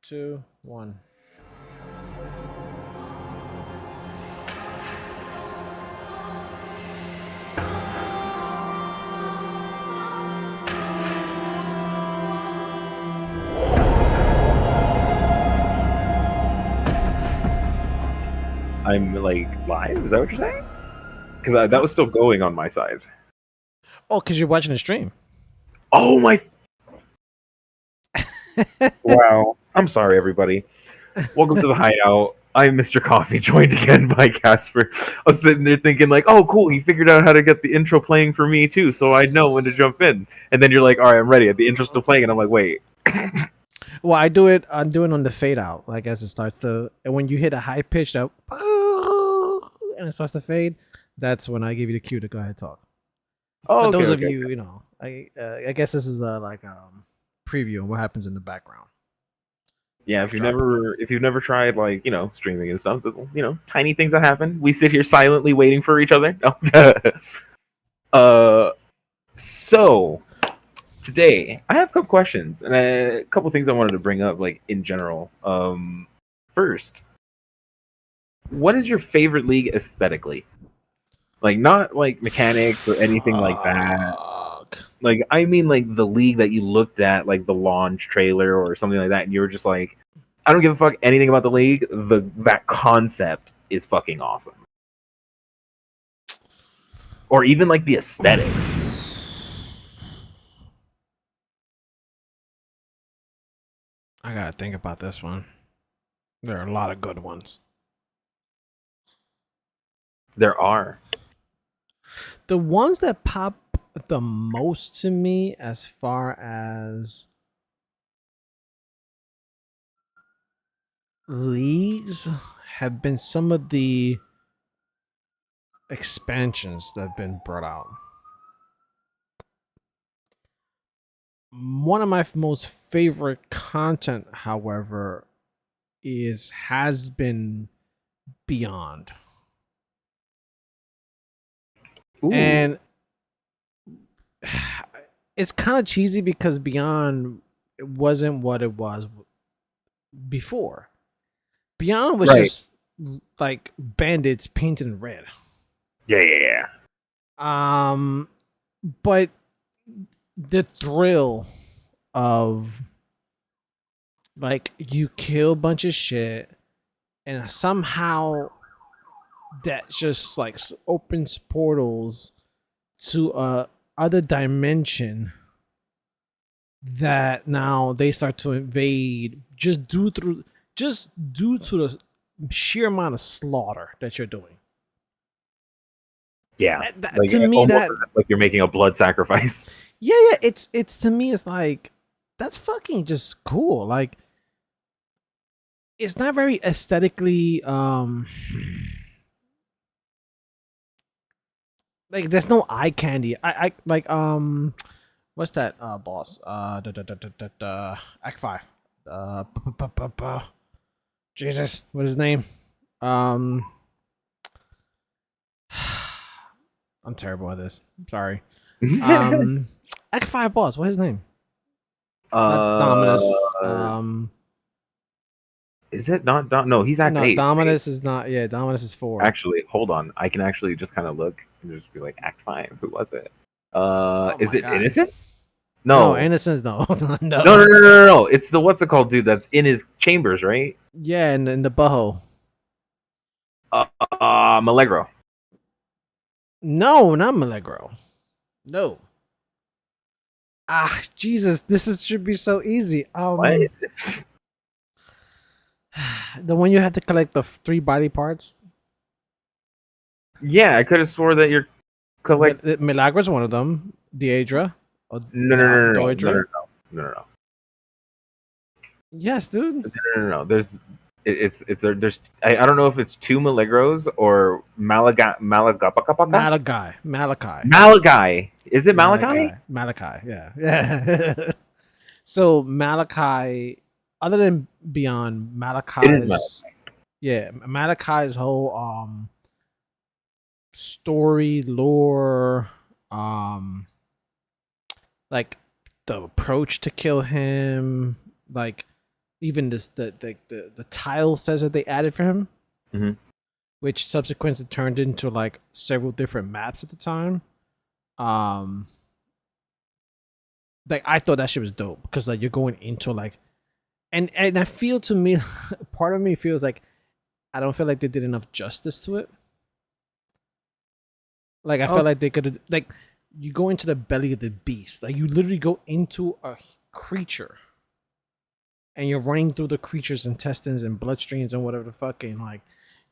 two, one. I'm like live. Is that what you're saying? Because that was still going on my side. Oh, because you're watching the stream. Oh my! Wow. I'm sorry, everybody. Welcome to the hideout. I'm Mr. Coffee, joined again by Casper. I was sitting there thinking, like, oh, cool, he figured out how to get the intro playing for me, too, so I know when to jump in. And then you're like, all right, I'm ready. The intro's still playing, and I'm like, wait. Well, I do it. I'm doing on the fade out, like as it starts to, and when you hit a high pitched up, and it starts to fade, that's when I give you the cue to go ahead and talk. Oh, For okay, those of okay. you, I guess this is like preview of what happens in the background. Yeah, if you've never tried like streaming and stuff, tiny things that happen. We sit here silently waiting for each other. uh, so today I have a couple questions and a couple things I wanted to bring up, like in general. First, what is your favorite league aesthetically? Like not like mechanics or anything like that. Like I mean, like the league that you looked at, like the launch trailer or something like that, and you were just like, I don't give a fuck anything about the league. That concept is fucking awesome. Or even like the aesthetics. I gotta think about this one. There are a lot of good ones. There are. The ones that pop the most to me, as far as leagues, have been some of the expansions that have been brought out. One of my most favorite content, however, has been Beyond. Ooh. And it's kind of cheesy because Beyond wasn't what it was before. Beyond was just like bandits painted red. Yeah. But the thrill of like you kill a bunch of shit and somehow that just like opens portals to a other dimension that now they start to invade just due to the sheer amount of slaughter that you're doing. Yeah. Like, to me, that like you're making a blood sacrifice. Yeah, it's to me, it's like that's fucking just cool. Like, it's not very aesthetically like there's no eye candy. I like what's that boss? Act 5. Jesus, what is his name? I'm terrible at this. I'm sorry. Act 5 boss, what's his name? Not Dominus. Is it not No, he's Act 8. Dominus is not. Yeah, Dominus is 4. Actually, hold on. I can actually just kind of look and just be like, Act 5. Who was it? Is it Innocent? No, Innocence. No. No. It's the what's it called, dude? That's in his chambers, right? Yeah, in the butthole. Milagro. No, not Milagro. No. Ah, Jesus, should be so easy. What? The one you have to collect the 3 body parts. Yeah, I could have swore that you're Milagro's one of them. Deidre. No. Yes, dude. No. There's I don't know if it's 2 Milagros or Malachi. Is it Malachi? Malachi, yeah. So Malachi, other than Beyond, Malachi's Malachi's whole story, lore, like the approach to kill him, like Even this the tile says that they added for him, Mm-hmm. which subsequently turned into like several different maps at the time. Um, like I thought that shit was dope because like you're going into like, and I feel to me, part of me feels like I don't feel like they did enough justice to it. Like I Oh, felt like they could have like you go into the belly of the beast, like you literally go into a creature, and you're running through the creature's intestines and bloodstreams and whatever the fucking like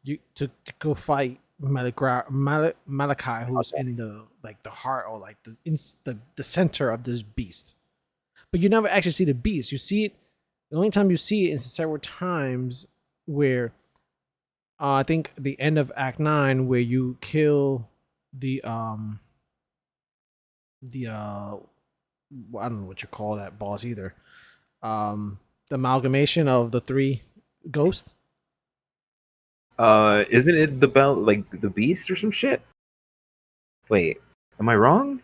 you to go fight Malachi, who's okay. in the like the heart or like the center of this beast. But you never actually see the beast. You see it. The only time you see it is several times where I think the end of Act 9 where you kill the the well, I don't know what you call that boss either. The amalgamation of the three ghosts. Isn't it the bell like the beast or some shit? Wait, am I wrong?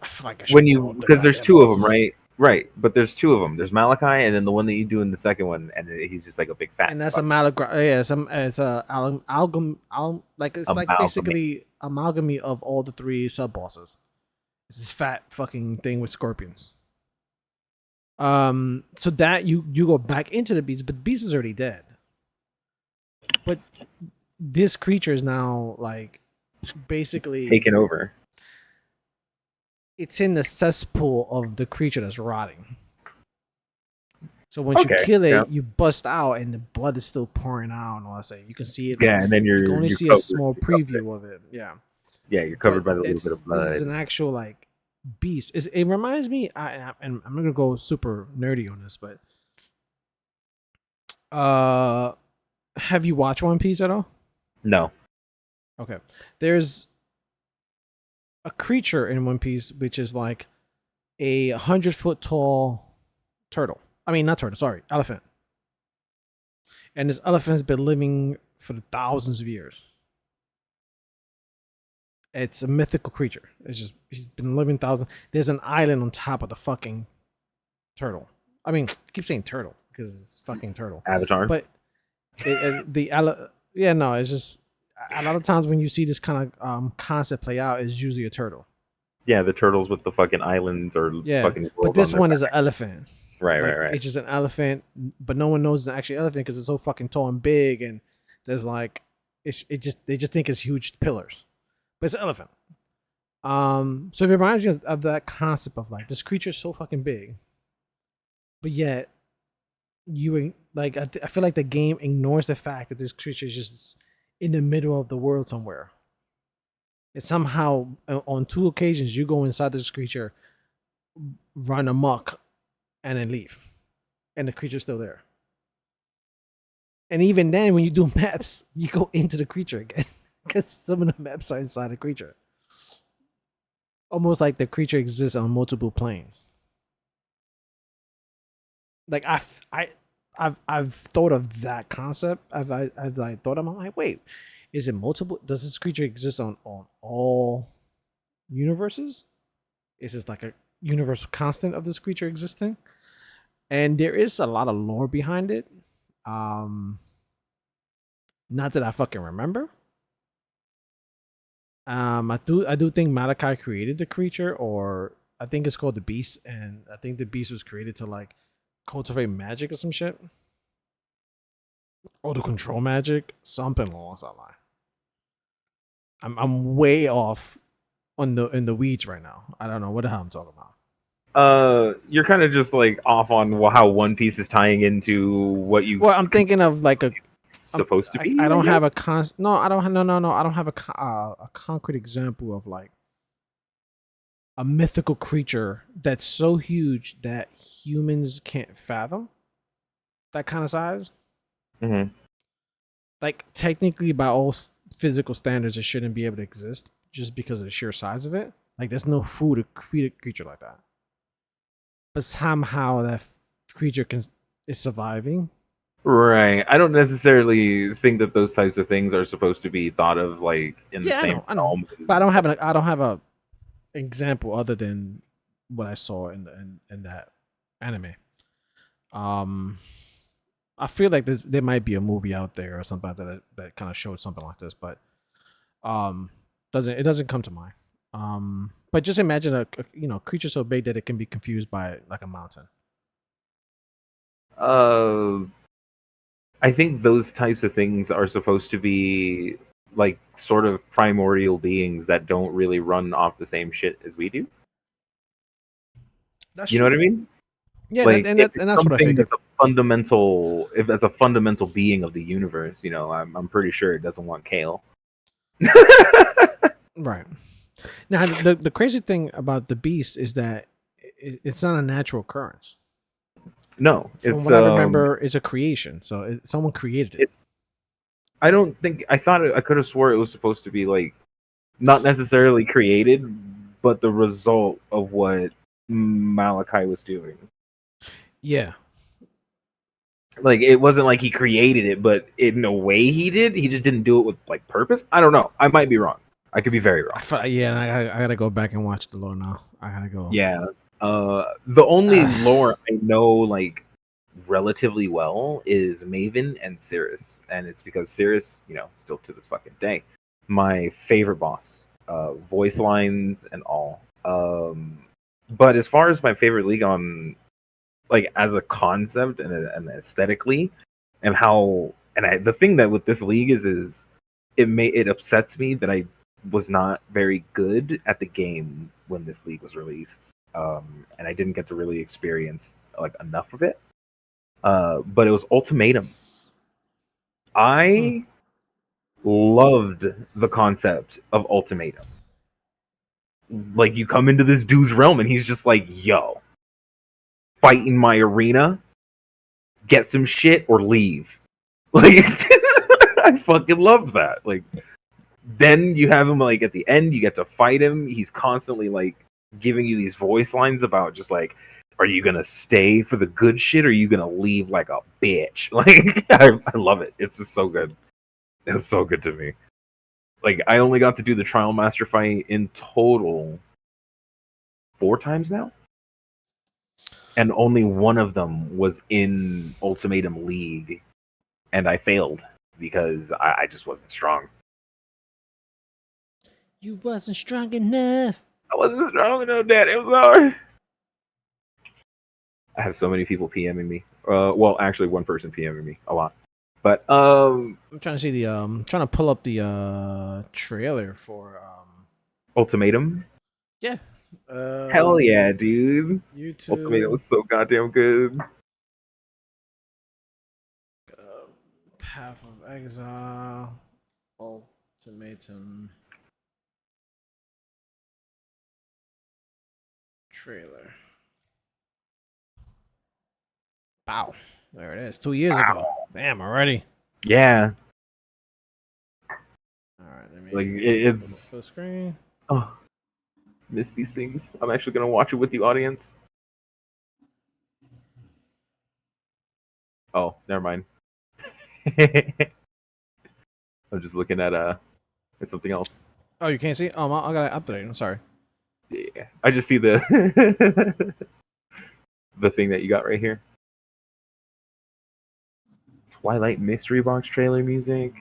I feel like I should When know you all the because there's goddamn two of them, bosses. right? Right, but there's two of them. There's Malachi, and then the one that you do in the second one, and he's just like a big fat And that's a fuck yeah, it's a like it's like amalgamate. basically amalgamy of all the three sub bosses. It's this fat fucking thing with scorpions. So that you go back into the beast, but the beast is already dead. But this creature is now like basically Taken over. it's in the cesspool of the creature that's rotting. So once you Okay, kill yeah, it, you bust out and the blood is still pouring out and all that. You can see it like yeah, and then you can only you're see a covered. small You're covered. preview of it. Yeah. Yeah, you're But covered by the little bit of it's this is blood. an actual like beast. It reminds me, and I'm not gonna go super nerdy on this, but uh, have you watched One Piece at all? No. Okay, there's a creature in One Piece which is like a 100-foot tall turtle. I mean, not turtle. Sorry, elephant. And this elephant's been living for thousands of years. It's a mythical creature. It's just he's been living thousands. There's an island on top of the fucking turtle. I mean, I keep saying turtle because it's fucking turtle. Avatar. But yeah, no, it's just a lot of times when you see this kind of concept play out, it's usually a turtle. Yeah, the turtles with the fucking islands or Yeah, fucking but world on this their one is an back. elephant. Right, right, Like right. it's just an elephant, but no one knows it's an actually elephant because it's so fucking tall and big, and there's like it just they just think it's huge pillars, but it's an elephant. So it reminds you of that concept of like this creature is so fucking big, but yet like I feel like the game ignores the fact that this creature is just in the middle of the world somewhere. And somehow on two occasions you go inside this creature, run amok, and then leave, and the creature's still there. And even then, when you do maps, you go into the creature again because some of the maps are inside the creature. Almost like the creature exists on multiple planes. Like I've thought of that concept. I've like thought I'm like, wait, is it multiple? Does this creature exist on all universes? Is this like a universal constant of this creature existing? And there is a lot of lore behind it. Um, Not that I fucking remember. I do think Malachi created the creature, or I think it's called the Beast, and I think the Beast was created to like cultivate magic or some shit, or to control magic, something along that line. I'm way off on the in the weeds right now. I don't know what the hell I'm talking about. You're kind of just like off on how One Piece is tying into what you Well, I'm thinking of like supposed to be. I I don't guess. have a no I don't no I don't have a concrete example of like a mythical creature that's so huge that humans can't fathom that kind of size. Mm-hmm. Like technically, by all physical standards, it shouldn't be able to exist just because of the sheer size of it. Like there's no food to feed a creature like that. But somehow that creature is surviving. Right. I don't necessarily think that those types of things are supposed to be thought of like in the Yeah, same I know, realm. but I don't have a example other than what I saw in that anime. Um, I feel like there might be a movie out there or something like that kind of showed something like this, but um, doesn't come to mind. But just imagine a creature so big that it can be confused by like a mountain. Uh, I think those types of things are supposed to be like sort of primordial beings that don't really run off the same shit as we do. That's You know what true. I mean? Yeah, Like if and it's that's what I something figured. that's a fundamental, if it's a fundamental being of the universe, I'm pretty sure it doesn't want kale. Right. Now, the crazy thing about the beast is that it's not a natural occurrence. No, From what I remember, it's a creation. So someone created it. it's. I don't think I thought I could have swore it was supposed to be like not necessarily created, but the result of what Malachi was doing. Yeah. Like it wasn't like he created it, but in a way he did. He just didn't do it with like purpose. I don't know. I might be wrong. I could be very wrong. Yeah, I gotta go back and watch the lore now. I gotta go. Yeah. The only lore I know like relatively well is Maven and Cirrus, and it's because Cirrus, still to this fucking day, my favorite boss, voice lines and all. But as far as my favorite league on like as a concept and aesthetically, and how the thing that with this league is it upsets me that I was not very good at the game when this league was released, and I didn't get to really experience like enough of it. But it was Ultimatum. I loved the concept of Ultimatum. Like you come into this dude's realm and he's just like, "Yo, fight in my arena, get some shit or leave." Like I fucking love that. Like then you have him like at the end, you get to fight him. He's constantly like giving you these voice lines about just like, are you gonna stay for the good shit or are you gonna leave like a bitch? Like I love it. It's just so good. It's so good to me. Like I only got to do the Trial Master fight in total 4 times now. And only one of them was in Ultimatum League. And I failed because I just wasn't strong. You wasn't strong enough. I wasn't strong enough, Dad. It was hard. I have so many people PMing me. Well, actually, one person PMing me a lot. But I'm trying to see the trying to pull up the trailer for Ultimatum. yeah. Hell yeah, dude. Ultimatum YouTube was so goddamn good. Path of Exile Ultimatum trailer. Wow. There it is. 2 years ago. Damn, already. Yeah. All right, let me Like it's full screen. Oh, miss these things. I'm actually gonna watch it with the audience. Oh, never mind. I'm just looking at something else. Oh, you can't see? Oh, I got to update. I'm sorry. Yeah, I just see the the thing that you got right here. Twilight Mystery Box trailer music.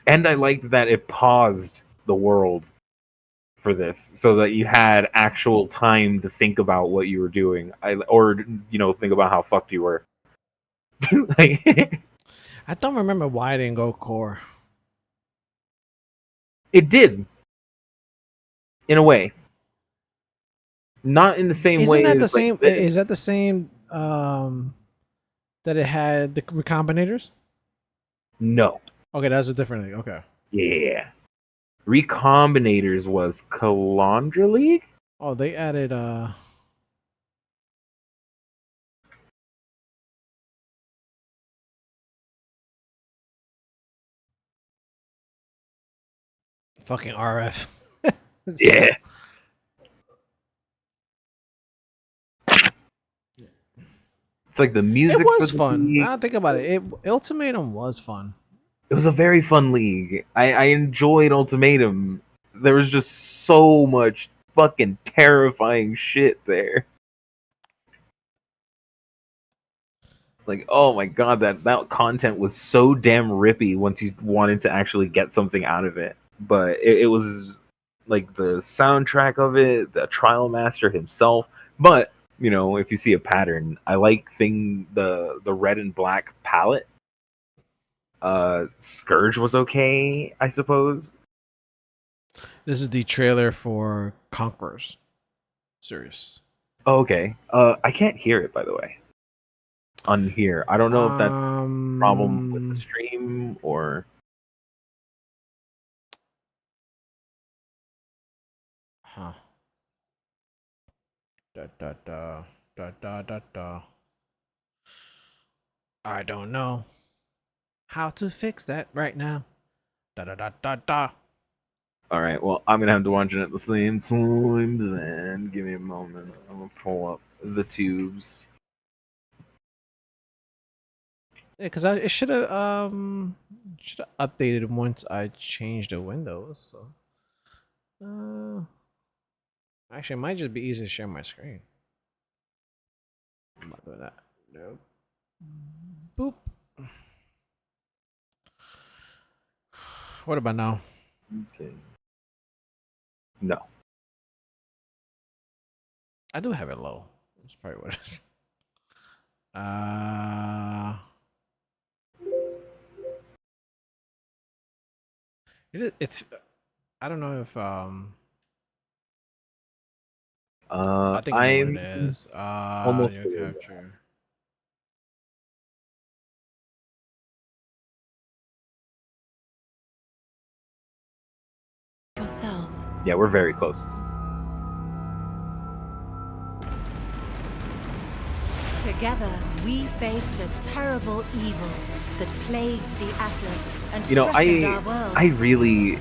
And I liked that it paused the world for this so that you had actual time to think about what you were doing. Or think about how fucked you were. Like, I don't remember why I didn't go core. it did. In a way. Not in the same Isn't way that the as like same? this. Is that the same that it had the recombinators? No. Okay, that's a different thing. Okay. Yeah. Recombinators was Calandra League? Oh, they added fucking RF. Yeah. It's like the music It for was the fun. league. Now I think about it. Ultimatum was fun. It was a very fun league. I enjoyed Ultimatum. There was just so much fucking terrifying shit there. Like, oh my god, that content was so damn rippy once you wanted to actually get something out of it. But it was like the soundtrack of it, the trial master himself. But you know, if you see a pattern, I like the red and black palette. Scourge was okay, I suppose. This is the trailer for Conquerors series. Oh, okay. I can't hear it, by the way. On here, I don't know if that's a problem with the stream or. Huh. Da da da da da da da. I don't know how to fix that right now. Da da da da da. All right. Well, I'm gonna have to watch it at the same time. Then give me a moment. I'm gonna pull up the tubes. Yeah, because it should have updated once I changed the windows. So, actually, it might just be easy to share my screen. I'm not doing that. Nope. Boop. What about now? Okay. No. I do have it low. That's probably what it is. It's. I don't know if I think I know what it I'm is. almost Audio there. capture. Yourselves. Yeah, we're very close. Together, we faced a terrible evil that plagued the Atlas and You know, threatened our world. I really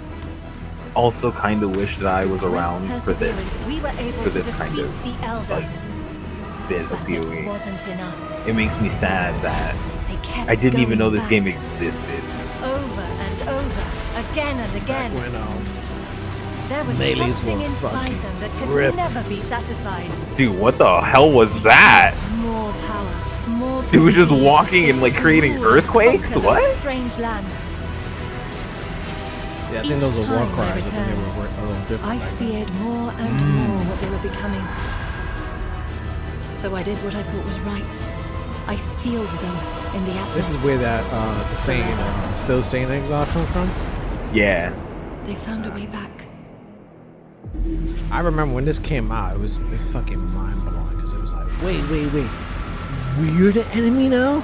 also kind of wish that I was With around for perseverance, this we were able for to this kind defeat of the Elder, like bit of but it viewing. wasn't enough. It makes me sad that They kept I didn't even going know this back, game existed. over and over, again and again. When There was Melees something were inside fucking them that could ripped. never be satisfied. Dude, what the hell was that? More power, more Dude was just prestige, walking and like creating rule and earthquakes? conquer What? those strange lands. Yeah, I think those Each are war time I cries. I think they returned, were a little different. I back then. feared more and more what they were becoming. So I did what I thought was right. I sealed them in the Atlas. This is where that the saying "still saying Exile" comes from. Yeah. They found a way back. I remember when this came out, it was fucking mind blowing because it was like, wait, we're the enemy now.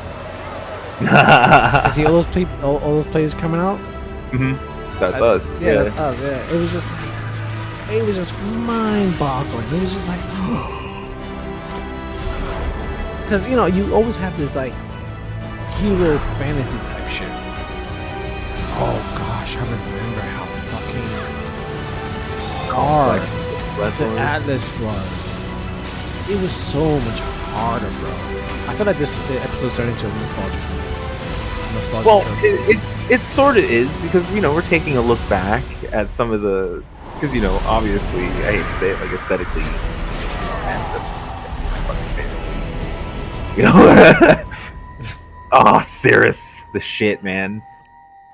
I see all those all those players coming out. That's us. Yeah, that's us. Yeah, it was just mind boggling. It was just like, because you know you always have this like hero fantasy type shit. Oh gosh, I remember how fucking hard the Atlas was. It was so much harder, bro. I feel like this episode starting to nostalgic. Well, it sort of is because you know we're taking a look back at some of the because you know obviously I hate to say it like aesthetically, ancestors my fucking favorite. You know, oh Cirrus, the shit, man.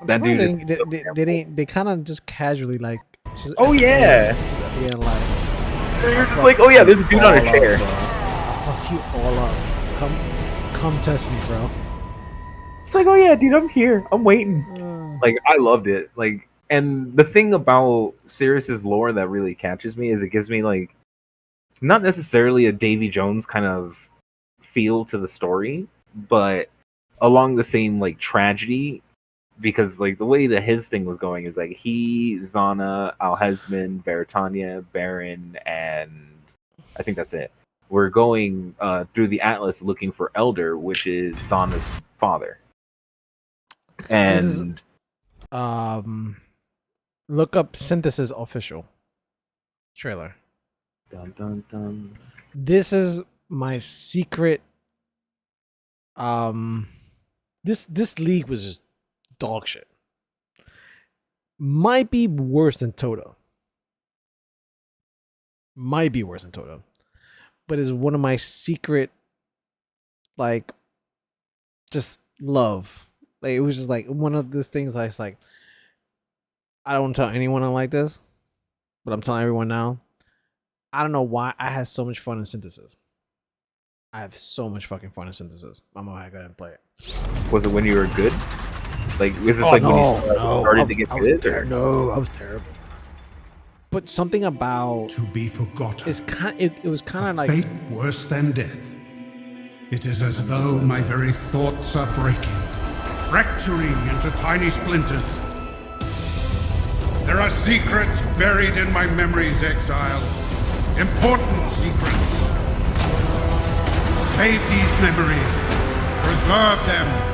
That dude is. They kind of just casually like. Just Oh yeah. Yeah, like. You're just like, oh yeah, there's a dude on a chair. I'll fuck you all up. Come test me, bro. It's like, oh yeah, dude, I'm here. I'm waiting. Like, I loved it. Like, and the thing about Cirrus's lore that really catches me is it gives me like, not necessarily a Davy Jones kind of feel to the story, but along the same like tragedy, because like the way that his thing was going is like he, Zana, Alhezmin, Veritania, Baron, and I think that's it. We're going through the Atlas looking for Elder, which is Zana's father. And look up Synthesis official trailer. Dun, dun, dun. This is my secret. This league was just dog shit. might be worse than Toto. Might be worse than Toto. But is one of my secret, like, just love. Like, it was just like one of those things I was like, I don't tell anyone I like this, but I'm telling everyone now. I don't know why I had so much fun in Synthesis. I have so much fucking fun in Synthesis. I'm gonna go ahead and play it. Was it when you were good? Like, was this Oh, like no, when you started to get good? No, I was terrible. But something about To be forgotten. it was kind of like Fate worse than death. It is as though my very thoughts are breaking, fracturing into tiny splinters. There are secrets buried in my memories, Exile. Important secrets. Save these memories. Preserve them.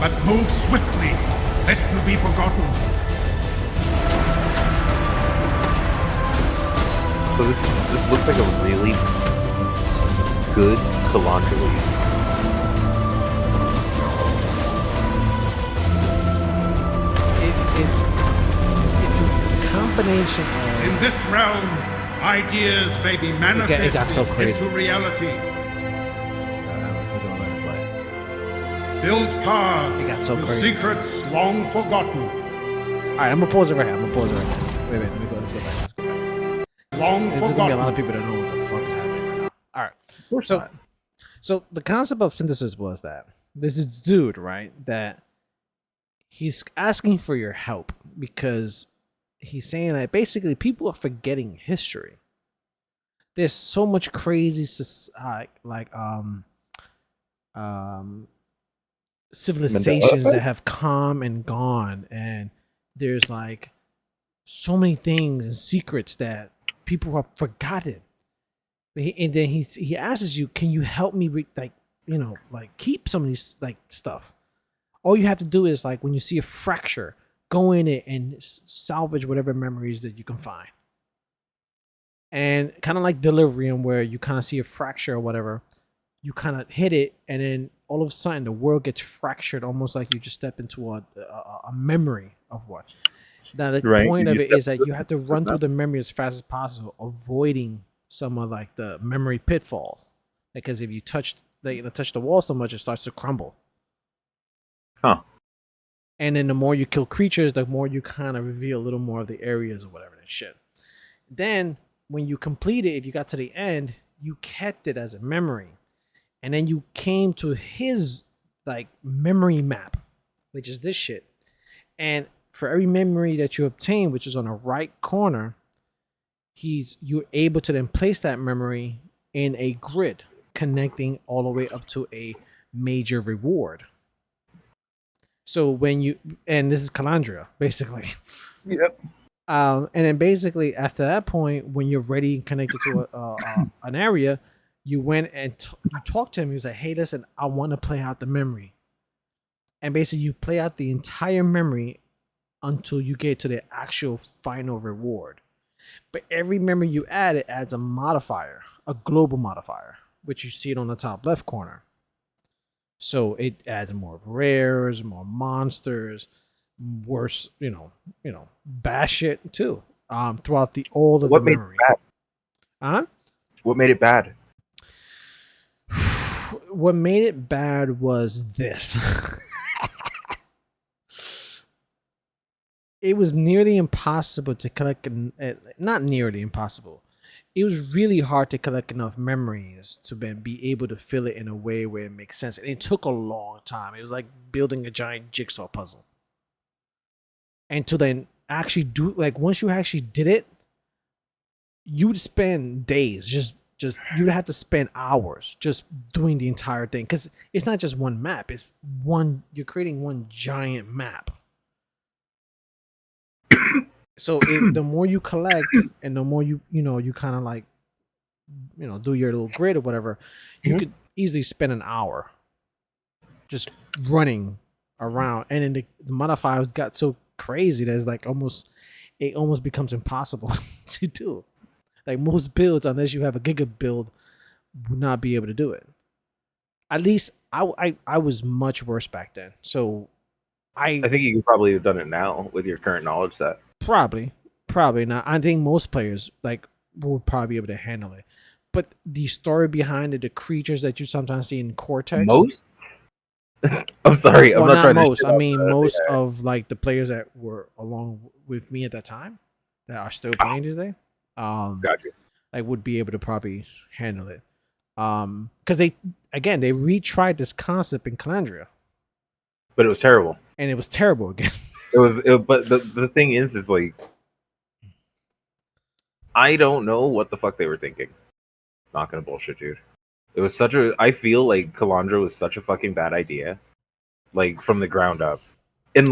But move swiftly, lest you be forgotten. So this looks like a really good Calandra lead. it's a combination of In this realm, ideas may be it manifested got so crazy. into reality. All Build It got paths so to crazy. secrets long forgotten. right, I'm gonna pause it right here. Wait, let me go. Let's go back. Long There's gonna be a lot forgotten. of people that know what the fuck is happening right now. All right. Of course So- not. So the concept of Synthesis was that there's this dude, right, that he's asking for your help because he's saying that basically people are forgetting history. There's so much crazy civilizations that have come and gone, and there's like so many things and secrets that people have forgotten. And then he asks you, "Can you help me keep some of these like stuff?" All you have to do is like when you see a fracture, go in it and salvage whatever memories that you can find. And kind of like Delirium, where you kind of see a fracture or whatever, you kind of hit it, and then all of a sudden the world gets fractured, almost like you just step into a memory of what. Now the Right, point you of it step is that into you have to run through the memory as fast as possible, avoiding some of like the memory pitfalls. Because if you touch the wall so much, it starts to crumble. Huh. And then the more you kill creatures, the more you kind of reveal a little more of the areas or whatever that shit. Then when you complete it, if you got to the end, you kept it as a memory. And then you came to his like memory map, which is this shit. And for every memory that you obtain, which is on the right corner, you're able to then place that memory in a grid connecting all the way up to a major reward. So and this is Calandria, basically. Yep. And then basically after that point, when you're ready and connected to an area, you went and you talked to him. He was like, "Hey, listen, I want to play out the memory." And basically you play out the entire memory until you get to the actual final reward. But every memory you add, it adds a modifier, a global modifier, which you see it on the top left corner. So it adds more rares, more monsters, worse, bad shit too. Throughout all of What the made memory. it bad? Huh? What made it bad? What made it bad was this. It was nearly impossible to collect, not nearly impossible. It was really hard to collect enough memories to be able to fill it in a way where it makes sense. And it took a long time. It was like building a giant jigsaw puzzle. And to then actually do, like, once you actually did it, you'd spend days just you'd have to spend hours just doing the entire thing, because it's not just one map, you're creating one giant map. So the more you collect and the more you kind of like do your little grid or whatever, you could easily spend an hour just running around. And then the modifiers got so crazy that it's like it almost becomes impossible to do. Like most builds, unless you have a giga build, would not be able to do it. At least I was much worse back then. So I think you could probably have done it now with your current knowledge set. Probably not. I think most players would probably be able to handle it. But the story behind it, the creatures that you sometimes see in Cortex. Most? I'm sorry. I'm Well, not trying most. to. I mean, most of like the players that were along with me at that time that are still playing today, Gotcha. like would be able to probably handle it. Because they retried this concept in Calandria, But it was terrible. and it was terrible again. But the thing is like, I don't know what the fuck they were thinking. Not gonna bullshit, dude. It was I feel like Calandra was such a fucking bad idea, like from the ground up. And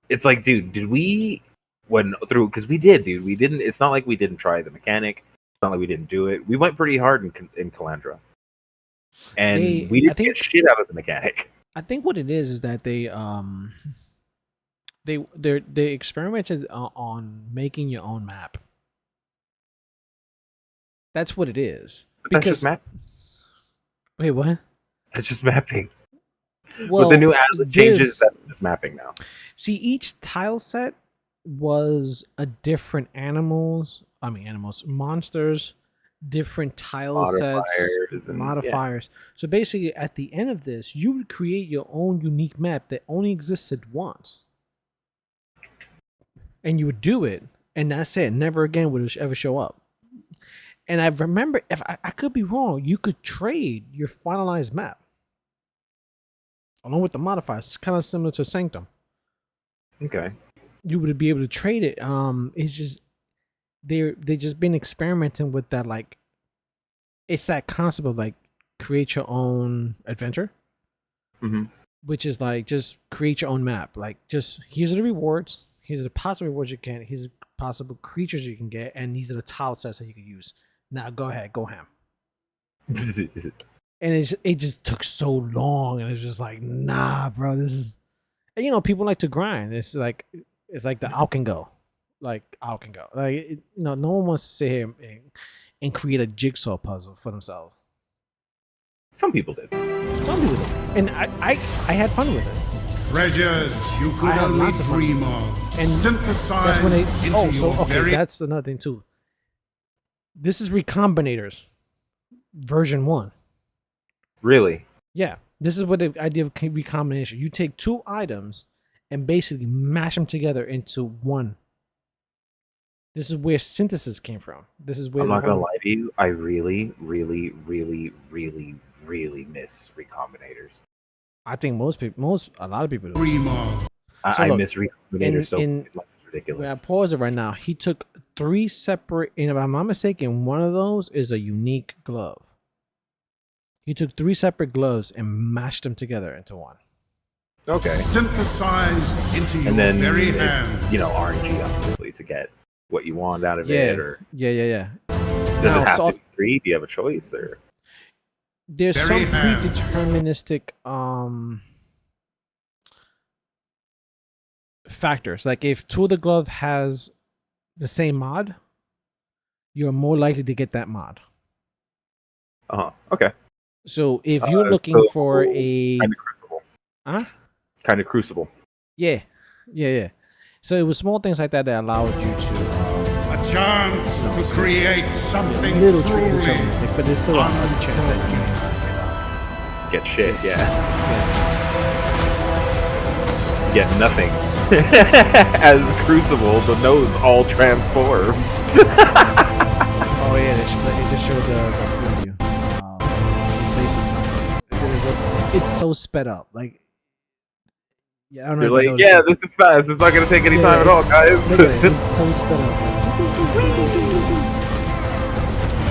it's like, dude, did we because we did, dude. We didn't. It's not like we didn't try the mechanic. It's not like we didn't do it. We went pretty hard in Calandra, and we didn't get shit out of the mechanic. I think what it is that they experimented on making your own map. That's what it is. That's just mapping. Wait, what? That's just mapping. Well, with the new atlas changes, that's just mapping now. See, each tile set was a different monsters, different tile modifiers. Yeah. So basically, at the end of this, you would create your own unique map that only existed once. And you would do it, and that's it. Never again would it ever show up. And I remember, if I could be wrong, you could trade your finalized map along with the modifiers. It's kind of similar to Sanctum. Okay. You would be able to trade it. It's just they just been experimenting with that. Like, it's that concept of like create your own adventure, which is like just create your own map. Like, just here's the rewards. Here's the possible rewards you can. Here's the possible creatures you can get, and these are the tile sets that you can use. Now go ahead, go ham. And it just took so long, and it's just like, nah, bro, this is. And, people like to grind. It's like the out can go, like no one wants to sit here and create a jigsaw puzzle for themselves. Some people did, and I had fun with it. Treasures you could only dream of, and synthesize that's another thing too. This is Recombinators, version 1. Really? Yeah. This is what the idea of recombination. You take two items and basically mash them together into one. This is where synthesis came from. This is where I'm not gonna lie to you. I really, really, really, really, really miss Recombinators. I think a lot of people do. Dream of. I miss Recombinators so it's ridiculous. When I pause it right now, he took 3 separate, and if I'm not mistaken, one of those is a unique glove. He took 3 separate gloves and mashed them together into one. Okay. Synthesized into your and then very hands. RNG obviously to get what you want out of it. Or Yeah. Does it have to be 3? Do you have a choice, or there's very some hands. predeterministic factors? Like if 2 of the glove has the same mod, you're more likely to get that mod. Okay. So if you're looking for a kind of crucible, kind of crucible. Yeah. So it was small things like that that allowed you to a chance to create something little truly deterministic, but there's still a chance that you Get shit, yeah. Get nothing. As Crucible, the nodes all transform. Oh yeah, they just showed the preview. It's so sped up. Like, yeah, I don't know. You're like, yeah, this is fast. It's not gonna take any time at all, guys. Look at it. It's so sped up.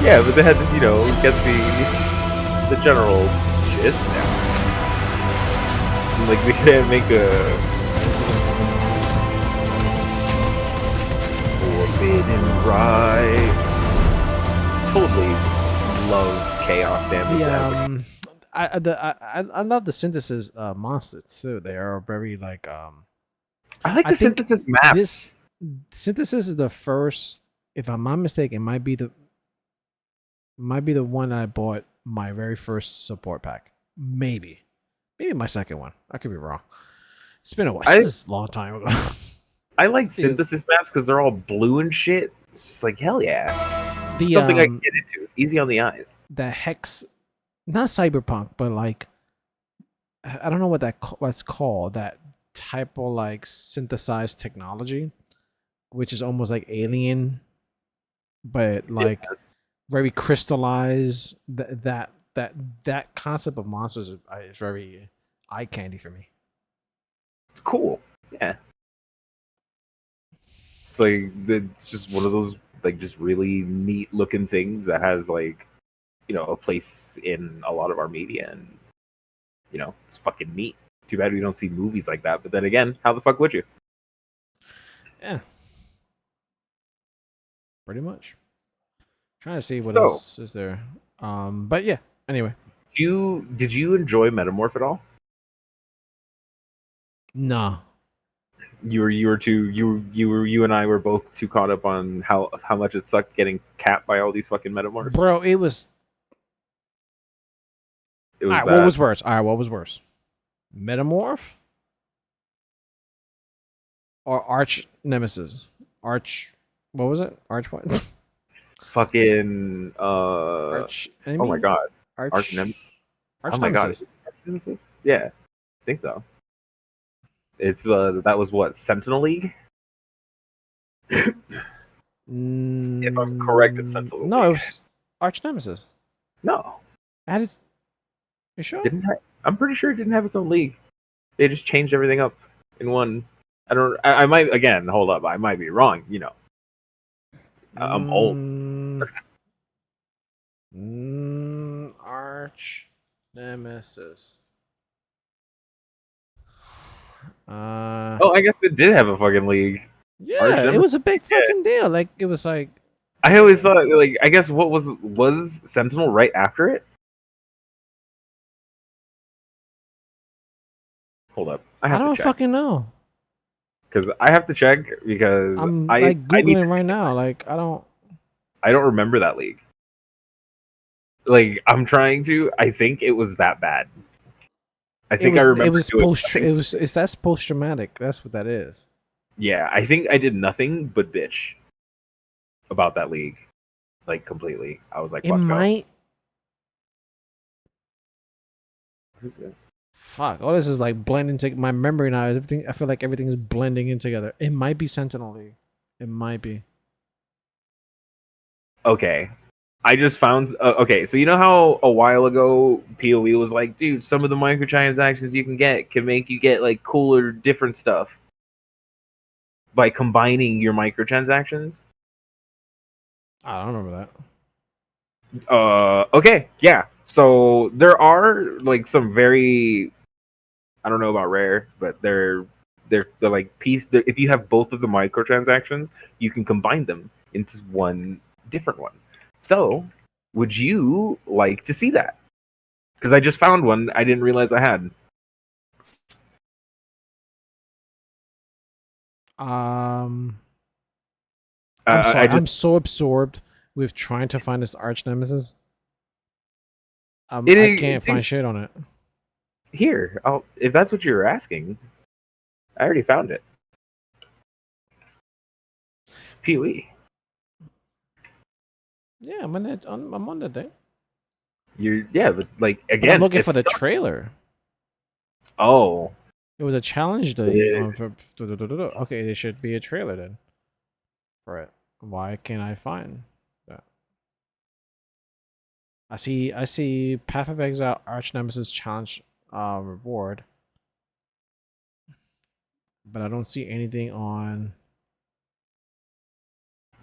Yeah, but they had to, get the general gist now. Like, they can't make a forbidden ride. Totally love chaos damage. I love the synthesis monsters too. They are very like I like the synthesis maps. This synthesis is the first, if I'm not mistaken, might be the one I bought my very first support pack. Maybe my second one. I could be wrong. It's been a while. I- This is a long time ago. I like Yes. synthesis maps because they're all blue and shit. It's just like hell yeah. It's The, something I can get into. It's easy on the eyes. The hex, not cyberpunk, but like I don't know what's called, that type of like synthesized technology, which is almost like alien, but like very crystallized. That concept of monsters is very eye candy for me. It's cool. Yeah. It's like it's just one of those like just really neat looking things that has like, you know, a place in a lot of our media, and you know, it's fucking neat. Too bad we don't see movies like that. But then again, how the fuck would you? Yeah, pretty much. Trying to see what So- else is there. But yeah. Anyway, Did you enjoy Metamorph at all? nah. You and I were both too caught up on how much it sucked getting capped by all these fucking metamorphs. Bro, it was. It was Alright, bad. what was worse? Alright, what was worse? Metamorph or Arch Nemesis? What was it? Arch what? Fucking Arch oh my enemy? god. Arch Arch Nem- Arch oh my god. Nemesis. Is it Arch Nemesis? Yeah. I think so. It's that was what, Sentinel League? If I'm correct, it's Sentinel No, it League. was Arch Nemesis. No. Added. You sure? I'm pretty sure it didn't have its own league. They just changed everything up in one. I might, again, hold up. I might be wrong, you know. I'm old. Arch Nemesis. Oh, I guess it did have a fucking league. Yeah, it was a big fucking deal. Like it was like I always thought, like, I guess what was Sentinel right after it? Hold up, I have I don't to check fucking know. because I have to check because I'm I like I need to googling see right it. now. Like I don't. I don't remember that league. Like I'm trying to. I think it was that bad. I think I remember. It was doing post. nothing. It was. That's post traumatic. That's what that is. Yeah, I think I did nothing but bitch about that league, like completely. I was like, It "Fuck no." might. What is this? Fuck. All this is like blending to my memory now. Everything. I feel like everything is blending in together. It might be Sentinel League. It might be. Okay, I just found. Okay, so you know how a while ago PoE was like, dude, some of the microtransactions you can get can make you get like cooler, different stuff by combining your microtransactions. I don't remember that. Okay, yeah. So there are like some very, I don't know about rare, but they're like if you have both of the microtransactions, you can combine them into one different one. So, would you like to see that? Because I just found one I didn't realize I had. I'm I sorry. just- I'm so absorbed with trying to find this arch nemesis. I can't find shit on it. Here, if that's what you were asking, I already found it. It's PoE. Yeah, I'm on it. I'm on that thing. But like But again, I'm looking it's for the stuck. trailer. Oh, It was a challenge day. Yeah. Okay, there should be a trailer then. For it. Why can't I find that? I see Path of Exile Arch Nemesis challenge reward. But I don't see anything on.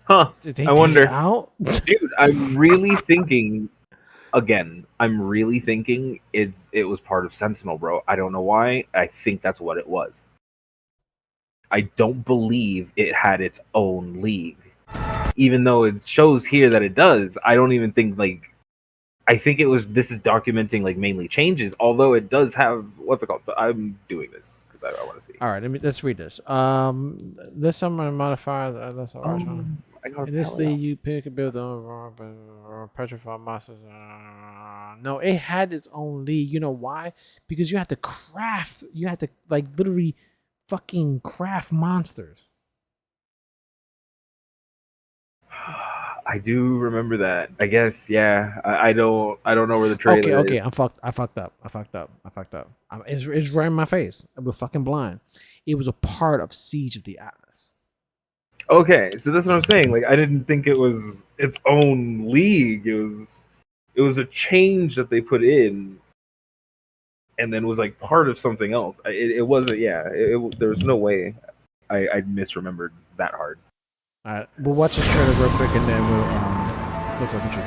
huh? Did they I take wonder. it out? Dude, I'm really thinking. Again, I'm really thinking it was part of Sentinel, bro. I don't know why. I think that's what it was. I don't believe it had its own league, even though it shows here that it does. I don't even think like. I think it was. This is documenting like mainly changes, although it does have what's it called. But I'm doing this because I want to see. All right, let's read this. This summon modifier. That's all right. I got In this league, you pick a build on petrified monsters. No, it had its own league. You know why? Because you have to craft. You have to like literally fucking craft monsters. I do remember that. I guess, yeah. I don't know where the trailer Okay, is. I fucked up. It's right in my face. I was fucking blind. It was a part of Siege of the Atlas. Okay, so that's what I'm saying. Like, I didn't think it was its own league. It was a change that they put in, and then was like part of something else. It wasn't. Yeah, there was no way I misremembered that hard. All right, we'll watch this trailer real quick, and then we'll look up what you.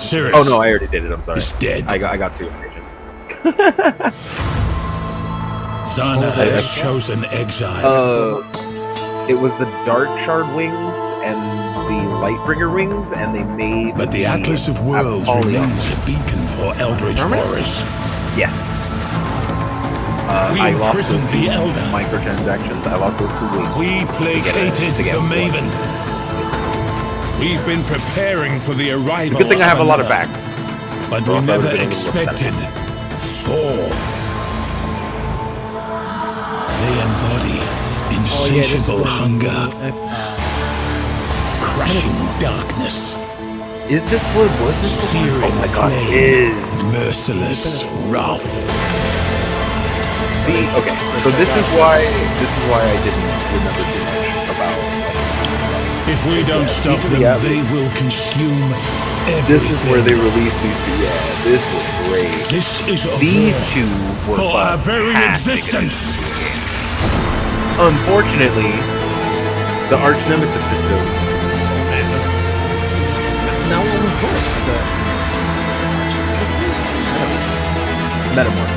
Sirius Oh no, I already did it. I'm sorry. is dead. I got too impatient. Zana has chosen exile. It was the Dark Shard wings and the Lightbringer wings, and they made. But the Atlas of Worlds Apollyon. remains a beacon for Eldritch horrors. Yes. We I lost imprisoned those the two Elder. microtransactions. I lost those 2 wings. We placated to get the one. Maven. We've been preparing for the arrival. Good thing I have a lot of another, backs. But we Or else I never would've been a little upset. expected Thor. They embody insatiable hunger, crushing darkness, Is this what was this? searing Oh my god, it flame, is. merciless wrath. See, okay, so this is why I didn't remember too much about. If we don't stop Siege of the them, Atlas. they will consume everything. This is where they released these two. Yeah, this was great. This is a These war two were for our very fantastic in existence. this game. Unfortunately, the arch nemesis system. Now what was worse? Metamorph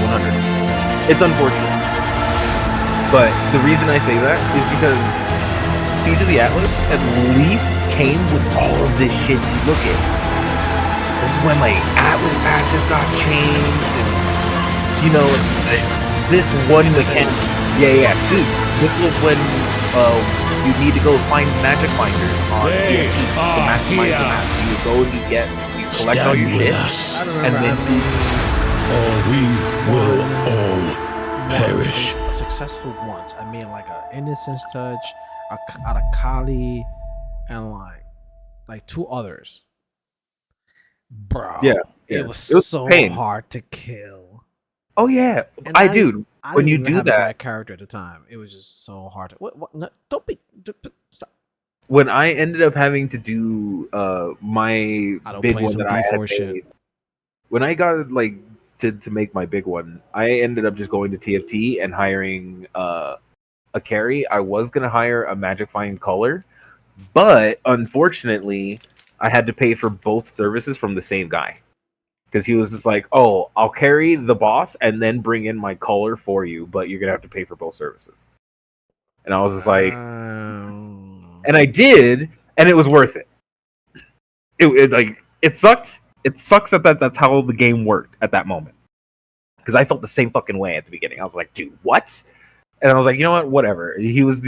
100. It's unfortunate, but the reason I say that is because Siege of the Atlas at least came with all of this shit you look at. This is when like Atlas passive got changed, and you know this one mechanic. Yeah, dude. This was when you need to go find magic finders on They TFT to are maximize the here. map. You go and you collect all your Stand with shit, us, I don't and remember. then or we will all perish. Successful ones. I mean, like a Innocence Touch, out of Kali, and like 2 others. Bro, Yeah. it was It was so pain. hard to kill. oh yeah, And dude. I When didn't you even do have that- a bad character at the time. It was just so hard to. What? No, don't be. Stop. When I ended up having to do my I don't big play one some that I had D4 shit. made, when I got like to make my big one, I ended up just going to TFT and hiring a carry. I was gonna hire a Magic Find Color, but unfortunately, I had to pay for both services from the same guy. Because he was just like, "Oh, I'll carry the boss and then bring in my color for you, but you're gonna have to pay for both services." And I was just like, and I did, and it was worth it. It sucked. It sucks that's how the game worked at that moment. Because I felt the same fucking way at the beginning. I was like, dude, what? And I was like, you know what? Whatever. He was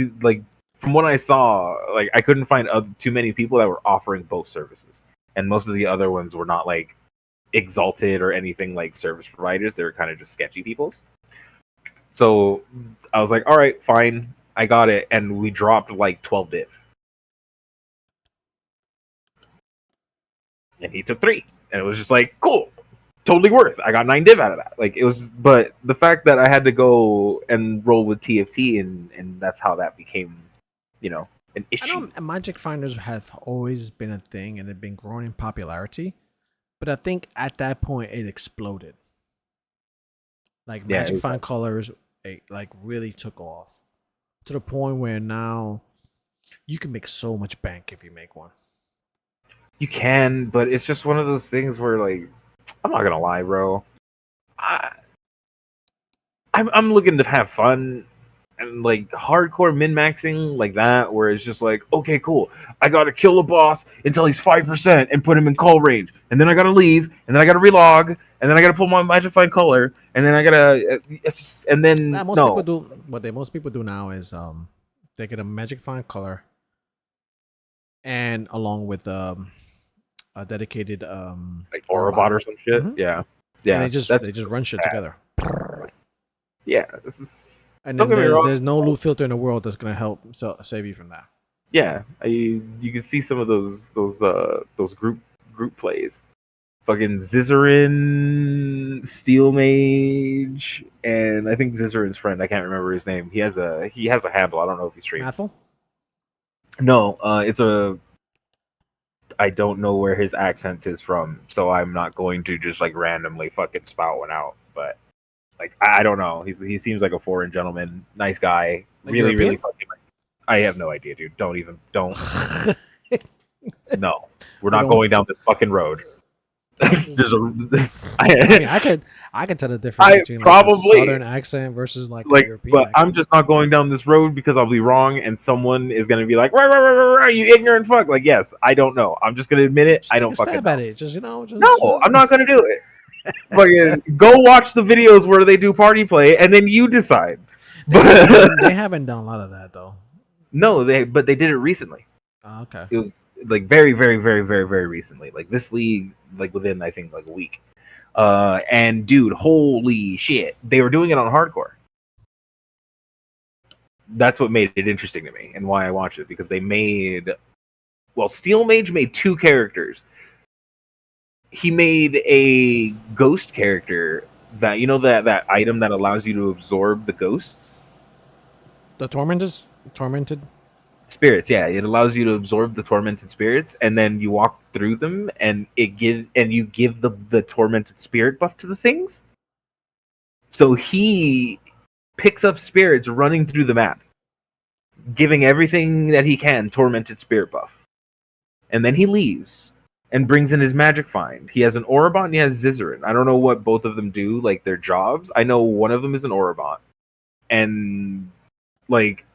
from what I saw, like I couldn't find too many people that were offering both services, and most of the other ones were not like exalted or anything like service providers. They were kind of just sketchy peoples. So I was like, all right, fine, I got it, and we dropped like 12 div, and he took 3, and it was just like cool, totally worth. I got 9 div out of that. Like it was, but the fact that I had to go and roll with TFT, and that's how that became, an I issue. know Magic Finders have always been a thing and have been growing in popularity, but I think at that point it exploded. Like Yeah, Magic it- Find Colors, like really took off to the point where now you can make so much bank if you make one. You can, but it's just one of those things where, like, I'm not gonna lie, bro. I'm looking to have fun, and like hardcore min maxing like that, where it's just like, okay, cool, I gotta kill a boss until he's 5% and put him in call range, and then I gotta leave, and then I gotta relog, and then I gotta pull my Magic Find Color, and then I gotta, it's just, and then Most no, people do what most people do now is they get a Magic Find Color, and along with a dedicated like Aurobot or some shit. Mhm. Yeah, and they just that's run shit bad. together. Yeah, this is And Don't then get me wrong. there's no loot filter in the world that's gonna help save you from that. Yeah, you can see some of those group plays. Fucking Zizarin, Steel Mage, and I think Zizarin's friend. I can't remember his name. He has a handle. I don't know if he's streamed. Mathel? No, it's a. I don't know where his accent is from, so I'm not going to just like randomly fucking spout one out. But like, I don't know. He seems like a foreign gentleman, nice guy, Like really European? fucking. I have no idea, dude. Don't. No, we're We not don't- going down this fucking road. There's a. I mean, I could tell the difference I between like, probably- a southern accent versus like a European but accent. I'm just not going down this road because I'll be wrong, and someone is gonna be like, "Rah, you ignorant fuck!" Like, yes, I don't know. I'm just gonna admit it. Just I take don't a fucking stab know. at it. Just just No, I'm not gonna do it. Fucking go watch the videos where they do party play, and then you decide. They haven't done a lot of that though. No, they did it recently. Oh, okay. It was like very recently. Like this league, like within I think like a week. And dude, holy shit, they were doing it on hardcore. That's what made it interesting to me and why I watched it, because they made, well, Steel Mage made 2 characters. He made a ghost character that, you know, that item that allows you to absorb the ghosts. The tormented. Spirits, yeah, it allows you to absorb the tormented spirits, and then you walk through them, and you give the tormented spirit buff to the things. So he picks up spirits running through the map, giving everything that he can tormented spirit buff, and then he leaves and brings in his magic find. He has an Orobot and he has Zizarin. I don't know what both of them do, like their jobs. I know one of them is an Orobot, and like.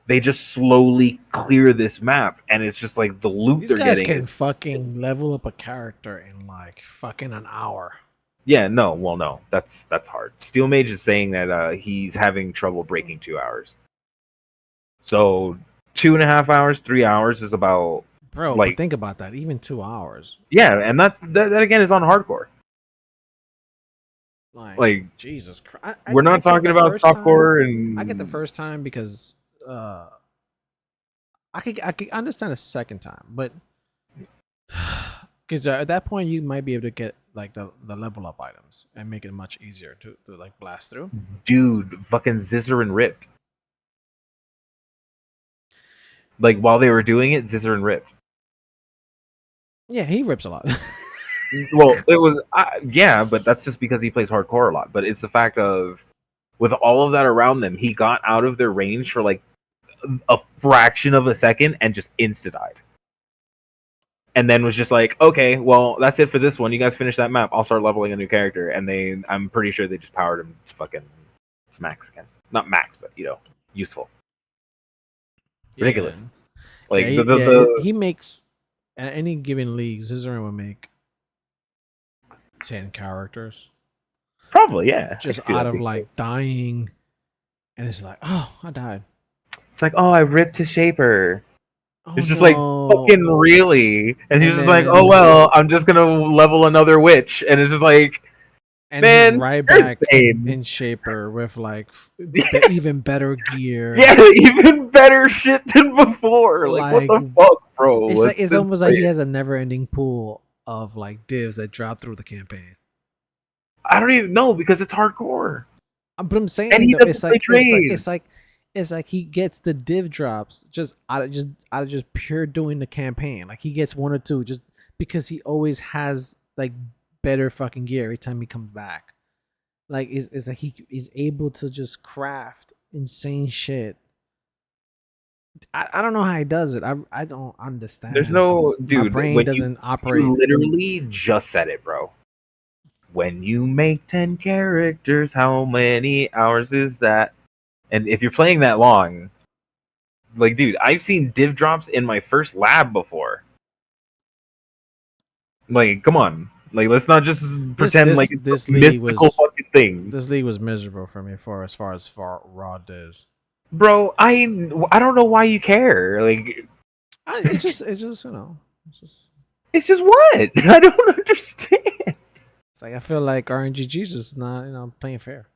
They just slowly clear this map, and it's just like the loot These they're guys getting. can fucking level up a character in like fucking an hour. Yeah, no, that's hard. Steel Mage is saying that he's having trouble breaking 2 hours. So 2.5 hours, 3 hours is about Bro, like, but think about that. Even 2 hours. yeah, and that again is on hardcore. Like, Jesus Christ. we're not talking about softcore and I get the first time because I could understand a second time, but because at that point you might be able to get like the level up items and make it much easier to like blast through. dude, fucking Zizarin ripped. Like while they were doing it, Zizarin ripped. Yeah, he rips a lot. Well, it was yeah, but that's just because he plays hardcore a lot. But it's the fact of with all of that around them, he got out of their range for like a fraction of a second and just insta died. And then was just like, okay, well, that's it for this one. You guys finish that map. I'll start leveling a new character. And I'm pretty sure they just powered him to fucking to max again. Not max, but useful. Ridiculous. Like he makes at any given league, Zizarin would make 10 characters. Probably, yeah. Just out of like dying, and it's like, oh, I died. It's like, oh, I ripped to Shaper. Oh, It's just no. like, fucking really? And he's And just like, then- oh, well, I'm just going to level another witch. And it's just like, And man, he's right you're back insane. in Shaper with like even better gear. Yeah, even better shit than before. Like what the Like, fuck, bro? It's like it's almost like he insane. has a never-ending pool of like divs that drop through the campaign. I don't even know because it's hardcore. But I'm saying And he though, doesn't play trade. it's like he gets the div drops just out of just pure doing the campaign. Like he gets 1 or 2 just because he always has like better fucking gear every time he comes back. Like it's like he is able to just craft insane shit. I don't know how he does it. I don't understand. There's no dude. My brain when doesn't operate. You literally just said it, bro. When you make 10 characters, how many hours is that? And if you're playing that long, like, dude, I've seen div drops in my first lab before. Like, come on. Like, let's not just pretend like it's this a league mystical was- fucking thing. This league was miserable for me as far as raw divs. Bro, I don't know why you care. Like, It's just it's just what? I don't understand. it's like I feel like RNG Jesus is not playing fair.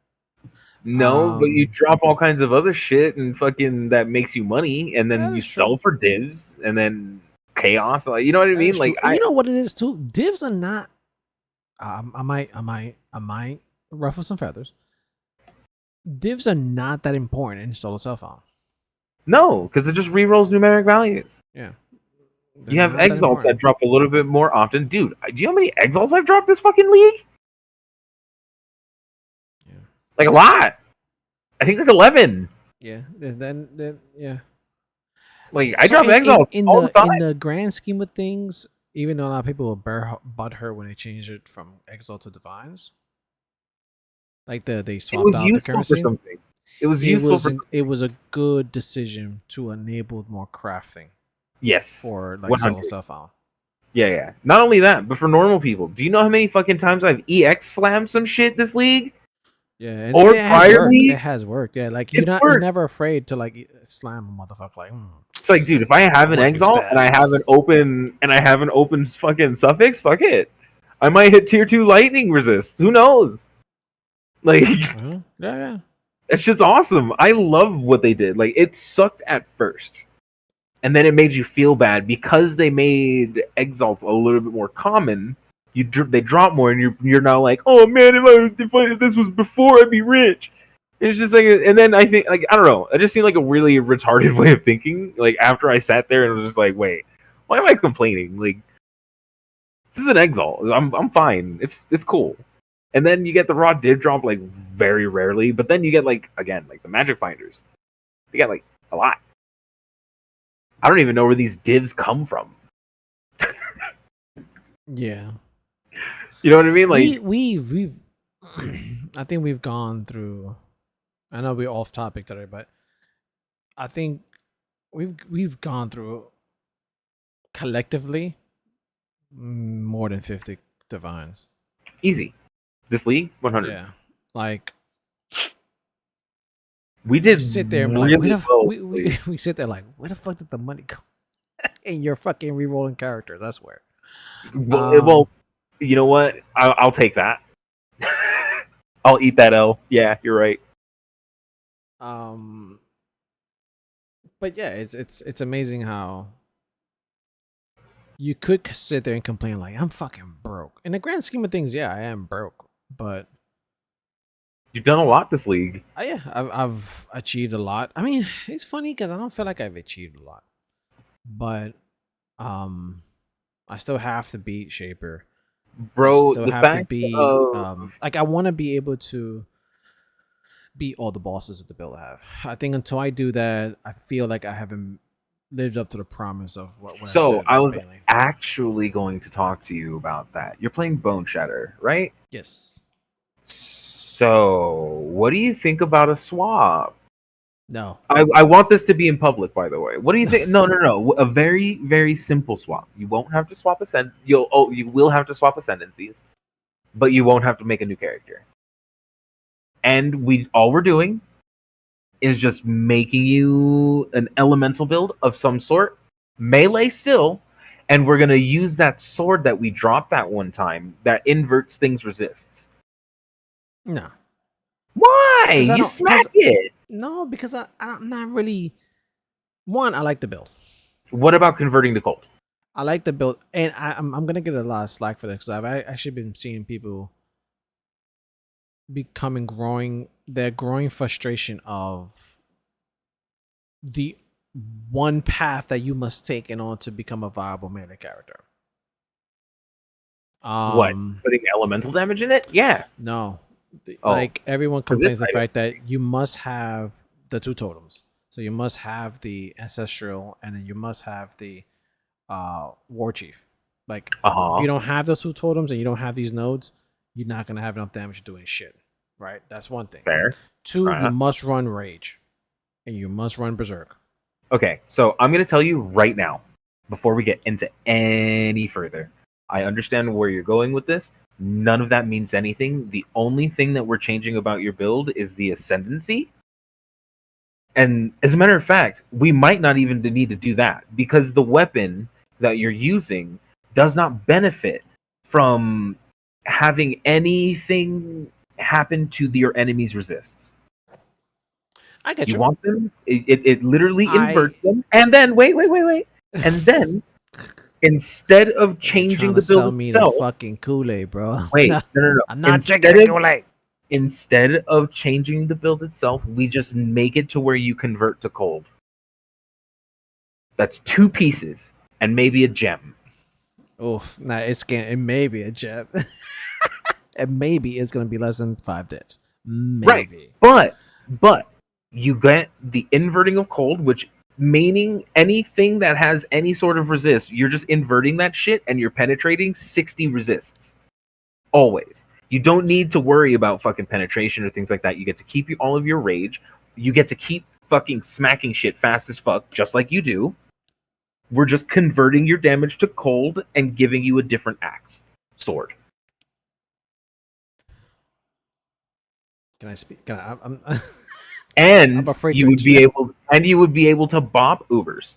No, but you drop all kinds of other shit and fucking that makes you money, and then That you is true. sell for divs, and then chaos. Like, you know what I That mean? is Like, true. And you know what it is too? Divs are not. I might ruffle some feathers. Divs are not that important in solo self found. no, because it just rerolls numeric values. Yeah. You have exiles that drop a little bit more often, dude. Do you know how many exiles I've dropped this fucking league? Yeah. Like a lot. I think like 11. Yeah. Then yeah. Like I So drop exiles in all the time. in the grand scheme of things, even though a lot of people were butthurt when they changed it from Exile to Divines, like they It swapped was out the useful for currency. something. It was useful for It was a good decision to enable more crafting yes, for like 100. solo self found. Yeah. Not only that, but for normal people. Do you know how many fucking times I've EX slammed some shit this league? Yeah, and Or it has prior worked. league? It has worked. Yeah, like It's you're worked. never afraid to like slam a motherfucker. Like, It's like, dude, if I have an What is exile that? and I have an open fucking suffix, fuck it. I might hit tier 2 lightning resist. Who knows? Like yeah. it's just awesome. I love what they did. Like it sucked at first. And then it made you feel bad because they made exiles a little bit more common. They drop more, and you're now like, oh man, if this was before, I'd be rich. It's just like, and then I think like I don't know, it just seemed like a really retarded way of thinking. Like after I sat there and was just like, wait, why am I complaining? Like this is an exile. I'm fine. It's cool. And then you get the raw div drop like very rarely, but then you get like again like the magic finders. You get like a lot. I don't even know where these divs come from. Yeah. You know what I mean? Like we've I think we've gone through. I know we're off topic today, but I think we've gone through collectively more than 50 divines. easy. This league, 100. Yeah, like We did sit there and be really like, well. we sit there like, where the fuck did the money go? And you're fucking rerolling characters. I swear. Well, you know what? I'll take that. I'll eat that L. Yeah, you're right. But yeah, it's amazing how you could sit there and complain like I'm fucking broke. In the grand scheme of things, yeah, I am broke, but You've done a lot this league. yeah, I've achieved a lot. I mean, it's funny because I don't feel like I've achieved a lot, but I still have to beat Shaper. Bro, Still the have to fact be of like I want to be able to beat all the bosses that the build have. I think until I do that, I feel like I haven't lived up to the promise of what. I've so said I was mainly. actually going to talk to you about that. You're playing Bone Shatter, right? Yes. So, what do you think about a swap? No. I want this to be in public, by the way. What do you think? No. A very, very simple swap. You won't have to swap you will have to swap ascendancies, but you won't have to make a new character. And all we're doing is just making you an elemental build of some sort, melee still, and we're gonna use that sword that we dropped that one time that inverts things resists. No. Why? You smack it. No, because I'm not really. One, I like the build. What about converting to cold? I like the build, and I'm gonna get a lot of slack for this because I've actually been seeing people growing frustration of the one path that you must take in order to become a viable melee character. What? Putting elemental damage in it? Yeah. No. Like everyone complains the fact that you must have the two totems. So you must have the ancestral and then you must have the war chief. Like if you don't have those two totems and you don't have these nodes, you're not gonna have enough damage to do any shit. Right? That's one thing. Fair. Two, you must run rage. And you must run berserk. Okay, so I'm gonna tell you right now, before we get into any further. I understand where you're going with this. None of that means anything. The only thing that we're changing about your build is the ascendancy. And as a matter of fact, we might not even need to do that because the weapon that you're using does not benefit from having anything happen to your enemy's resists. I get You you. want them? It literally I- inverts them, and then wait, and then instead of changing Trying the to sell build me the itself, fucking Kool-Aid, bro. wait, no. I'm not drinking the Kool-Aid. Instead of changing the build itself, we just make it to where you convert to cold. That's 2 pieces and maybe a gem. Oof, nah, it may be a jet. And maybe it's gonna be less than 5 divs. Maybe. Right. But you get the inverting of cold, which meaning anything that has any sort of resist, you're just inverting that shit and you're penetrating 60 resists. Always. You don't need to worry about fucking penetration or things like that. You get to keep all of your rage. You get to keep fucking smacking shit fast as fuck, just like you do. We're just converting your damage to cold and giving you a different axe sword. Can I speak? Can I? And I'm afraid you to would be able to bop Ubers.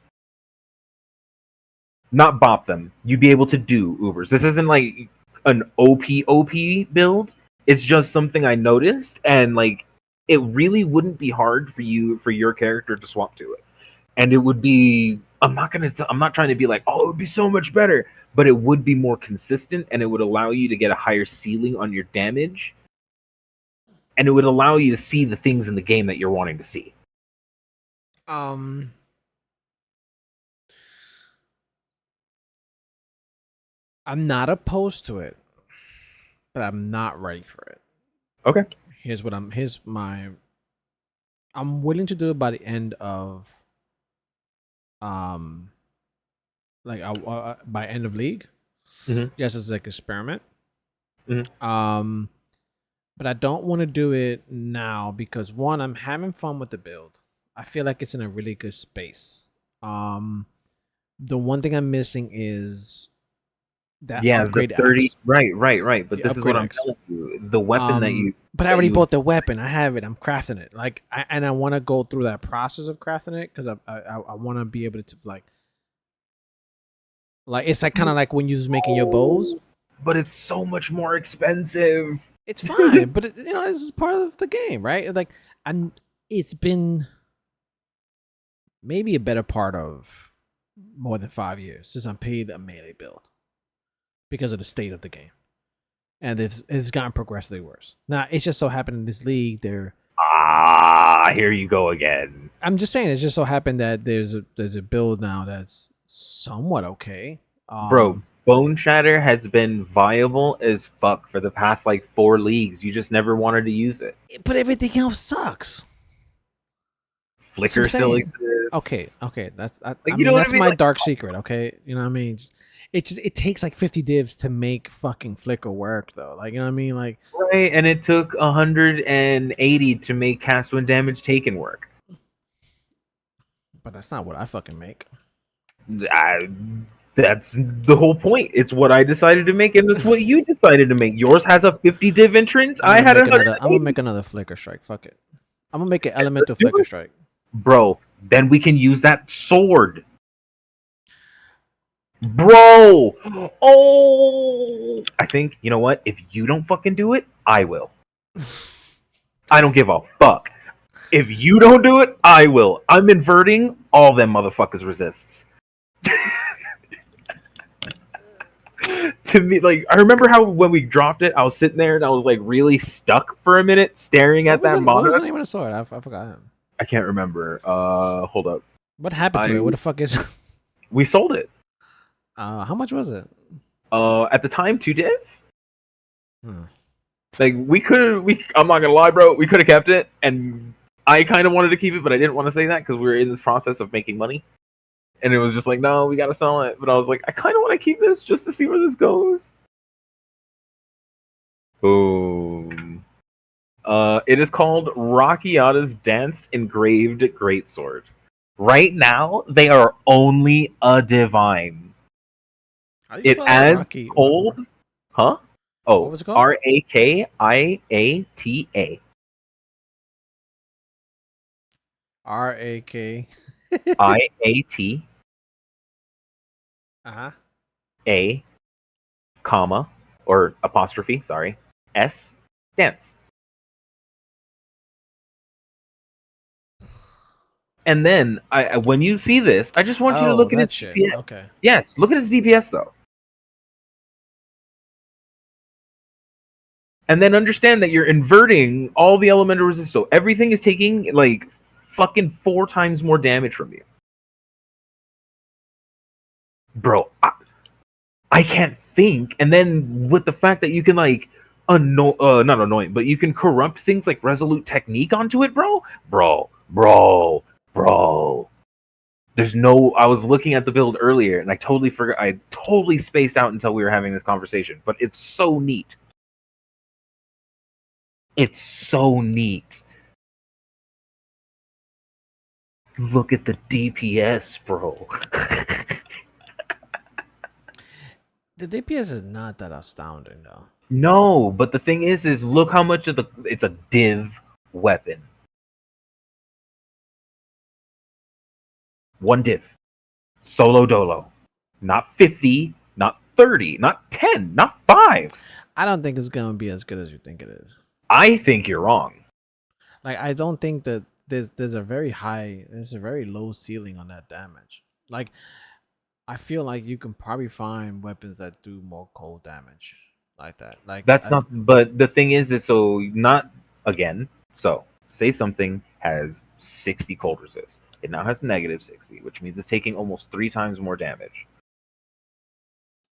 Not bop them. You'd be able to do Ubers. This isn't like an OP build. It's just something I noticed, and like it really wouldn't be hard for your character to swap to it. And it would be I'm not trying to be like, oh, it would be so much better, but it would be more consistent and it would allow you to get a higher ceiling on your damage. And it would allow you to see the things in the game that you're wanting to see. I'm not opposed to it, but I'm not ready for it. Okay. I'm willing to do it by the end of by end of league, just as like experiment. But I don't want to do it now because one, I'm having fun with the build. I feel like it's in a really good space. The one thing I'm missing is that upgrade the 30 axe. right. But The this is what I'm upgrade axe. telling you. The weapon that you But I already bought the weapon. I have it. I'm crafting it. Like, I want to go through that process of crafting it because I want to be able to like it's like kind of like when you're just making your bows. But it's so much more expensive. It's fine, but this is part of the game, right? Like, it's been maybe a better part of more than 5 years since I paid a melee build because of the state of the game, and it's gotten progressively worse. Now, it's just so happened in this league here you go again. I'm just saying, it's just so happened that there's a build now that's somewhat okay, Bro. Bone Shatter has been viable as fuck for the past like 4 leagues. You just never wanted to use it. but everything else sucks. Flicker still exists. Okay, that's Like, that's my Like, dark secret. Okay, you know what I mean. It takes like 50 divs to make fucking Flicker work though. Like, you know what I mean. Like, right, and it took 180 to make cast when damage taken work. but that's not what I fucking make. That's the whole point. It's what I decided to make, and it's what you decided to make. Yours has a 50 div entrance. I'm gonna make another Flicker Strike. Fuck it. I'm gonna make an elemental Flicker Strike. Bro, then we can use that sword. Bro! Oh! I think, you know what? If you don't fucking do it, I will. I don't give a fuck. If you don't do it, I will. I'm inverting all them motherfuckers resists. To me, like, I remember how when we dropped it, I was sitting there and I was like really stuck for a minute staring at that What was monitor. the name of the sword? I forgot him. I can't remember. Hold up. What happened to it? What the fuck is? We sold it. How much was it? At the time, 2 div. Like I'm not gonna lie, bro. We could have kept it, and I kind of wanted to keep it, but I didn't want to say that because we were in this process of making money, and it was just like, no, we gotta sell it. But I was like, I kind of want to keep this just to see where this goes. Boom. It is called Rakiata's Danced Engraved Greatsword. Right now, they are only a divine. It adds cold. Huh? Oh, what was it called? Rakiata. RAK. IAT. A, comma, or apostrophe, sorry. S, dance. And then when you see this, I just want you to look at that its shit. DPS. Okay. Yes, look at its DPS though. And then understand that you're inverting all the elemental resistance. So everything is taking like fucking 4 times more damage from you. Bro, I can't think. And then with the fact that you can like not annoying, but you can corrupt things like Resolute Technique onto it, bro. There's no. I was looking at the build earlier, and I totally forgot. I totally spaced out until we were having this conversation. But it's so neat. It's so neat. Look at the DPS, bro. The DPS is not that astounding though. No, but the thing is look how much of it's a div weapon. 1 div. Solo dolo. Not 50, not 30, not 10, not 5. I don't think it's gonna be as good as you think it is. I think you're wrong. Like, I don't think that there's a very low ceiling on that damage. Like, I feel like you can probably find weapons that do more cold damage like that. Like, But the thing is so not again. So say something has 60 cold resist. It now has negative 60, which means it's taking almost 3 times more damage.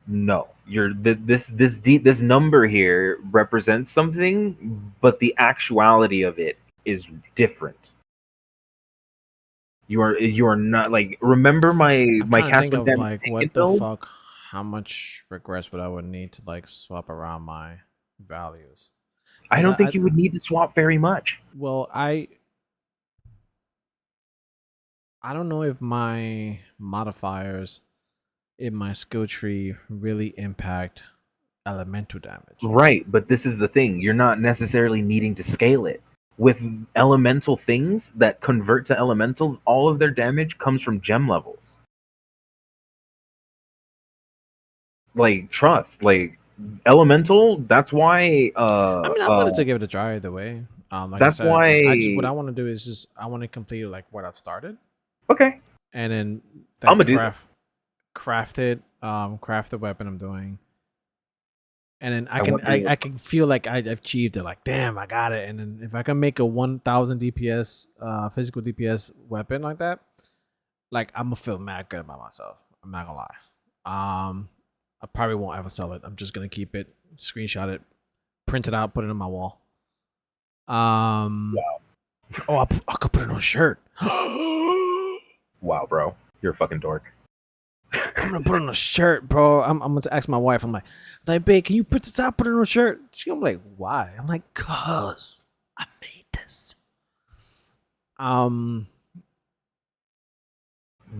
No, this number here represents something, but the actuality of it is different. You are not like remember my I'm trying to cast think with of them like what the build? fuck, how much regress would I would need to like swap around my values. I 'Cause don't think you would need to swap very much. Well, I don't know if my modifiers in my skill tree really impact elemental damage. Right, but this is the thing. You're not necessarily needing to scale it. With elemental things that convert to elemental, all of their damage comes from gem levels. Like, trust. Like, elemental, that's why... I mean, I wanted to give it a try either way. Like that's I said, why... what I want to do is just I want to complete like what I've started, Okay. and then I'ma do that. craft the weapon I'm doing, and then I can feel like I've achieved it. Like, damn, I got it. And then if I can make a 1000 DPS physical DPS weapon like that, like, I'm gonna feel mad good about myself. I'm not gonna lie. I probably won't ever sell it. I'm just gonna keep it, screenshot it, print it out, put it on my wall. Wow. Oh, I could put it on a shirt. Wow, bro. You're a fucking dork. I'm gonna put it on a shirt, bro. I'm gonna ask my wife. I'm like, babe, can you put this out? Put it on a shirt. She's gonna be like, why? I'm like, cause I made this. Bro,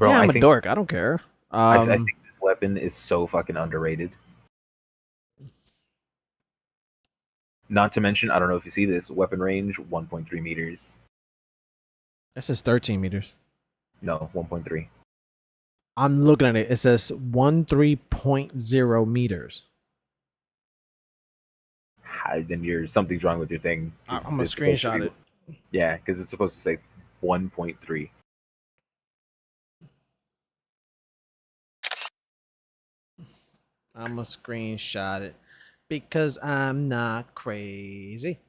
Yeah, I'm I a think, dork. I don't care. I think this weapon is so fucking underrated. Not to mention, I don't know if you see this, weapon range 1.3 meters. It says 13 meters. No, 1.3. I'm looking at it. It says 13.0 meters. Then something's wrong with your thing. I'm gonna screenshot it. Yeah, because it's supposed to say 1.3. I'm gonna screenshot it because I'm not crazy.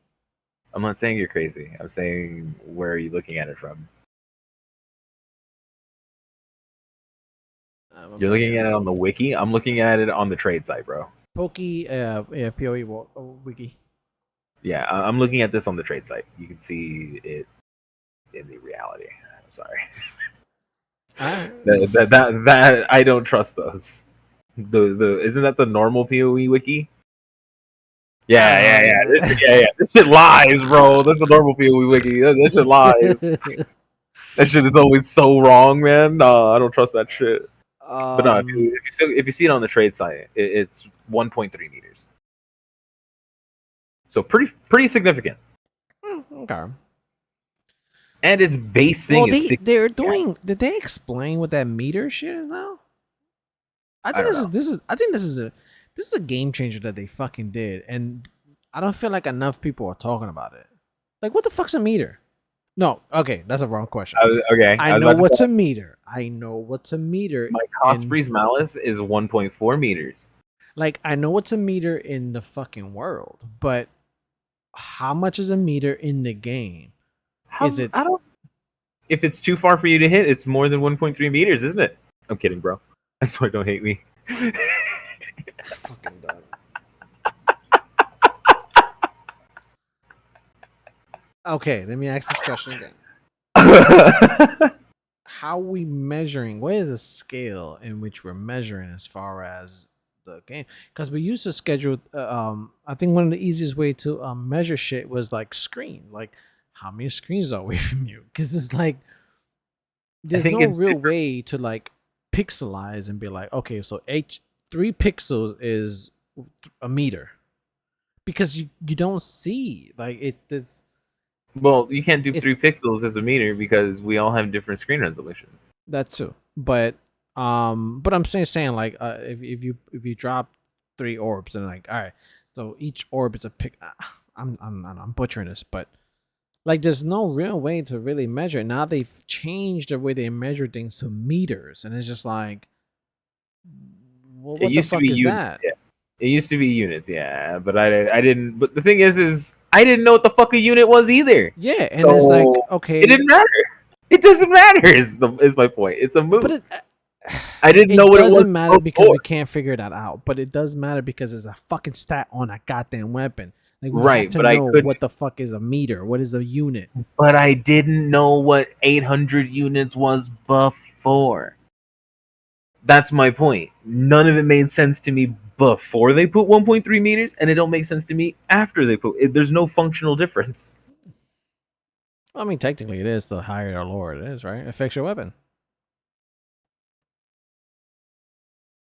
I'm not saying you're crazy. I'm saying, where are you looking at it from? You're looking at it on the wiki. I'm looking at it on the trade site, bro. Pokey, PoE wiki. Yeah, I'm looking at this on the trade site. You can see it in the reality. I'm sorry. That I don't trust those. The isn't that the normal PoE wiki? Yeah. This shit lies, bro. That's a normal PoE wiki. This shit lies. That shit is always so wrong, man. No, I don't trust that shit. But no, if you see it on the trade site, it's 1.3 meters. So pretty significant. Okay. And its base thing is 60. They're doing. Did they explain what that meter shit is now? I think this is a game changer that they fucking did, and I don't feel like enough people are talking about it. Like, what the fuck's a meter? No, okay, that's a wrong question. Okay, I was know about to what's say, a meter. I know what's a meter my in Osprey's Malice is 1.4 meters. like I know what's a meter in the fucking world, but how much is a meter in the game? Is it I don't. If it's too far for you to hit, it's more than 1.3 meters, isn't it? I'm kidding, bro. That's why don't hate me. fucking done? Okay, let me ask this question again. How are we measuring? What is the scale in which we're measuring as far as the game? Because we used to schedule. I think one of the easiest way to measure shit was like screen. Like, how many screens are away from you? Because it's like I there's think no it's real way to like pixelize and be like, okay, so 3 pixels is a meter because you don't see like well, you can't do it's 3 pixels as a meter because we all have different screen resolution. that too. But I'm saying like if you drop 3 orbs and like all right, so each orb is a pick. I'm butchering this, but like there's no real way to really measure it. Now they've changed the way they measure things to meters, and it's just like, well, It what the used to be fuck is units. that? Yeah. It used to be units, yeah, but I didn't. But the thing is I didn't know what the fuck a unit was either. Yeah, and it's like So okay, it didn't matter. It doesn't matter. Is my point. It's a move. but I didn't know it what it was doesn't matter because before. we can't figure that out. But it does matter because it's a fucking stat on a goddamn weapon. Like we have Right, to but I know couldn't. what the fuck is a meter, what is a unit. But I didn't know what 800 units was before. That's my point. None of it made sense to me before they put 1.3 meters, and it don't make sense to me after they put it. There's no functional difference. I mean, technically, it is the higher the lower it is, right? It affects your weapon.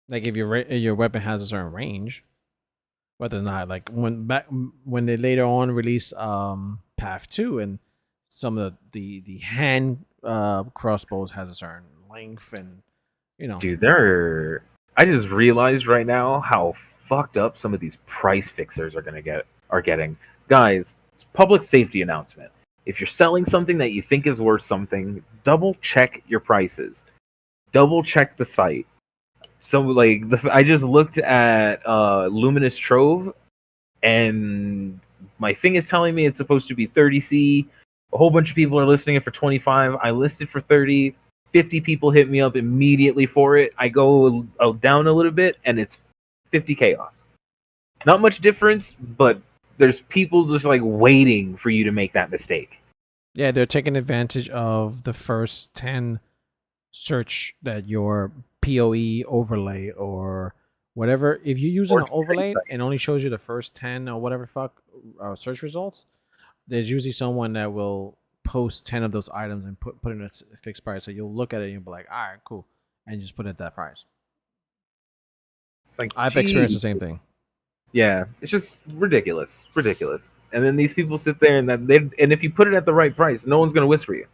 Like if your weapon has a certain range, whether or not like when they later on release Path 2 and some of the hand crossbows has a certain length and Dude, I just realized right now how fucked up some of these price fixers are getting. Guys, it's a public safety announcement. If you're selling something that you think is worth something, double check your prices. Double check the site. So like I just looked at Luminous Trove, and my thing is telling me it's supposed to be 30C. A whole bunch of people are listing it for 25. I listed for 30. 50 people hit me up immediately for it. I go down a little bit, and it's 50 chaos. Not much difference, but there's people just like waiting for you to make that mistake. Yeah, they're taking advantage of the first 10 search that your PoE overlay or whatever. If you use an overlay and only shows you the first 10 or whatever fuck search results, there's usually someone that will post 10 of those items and put in a fixed price. So you'll look at it and you'll be like, all right, cool. And just put it at that price. It's like I've experienced the same thing. Yeah, it's just ridiculous. And then these people sit there and and if you put it at the right price, no one's gonna whisper you.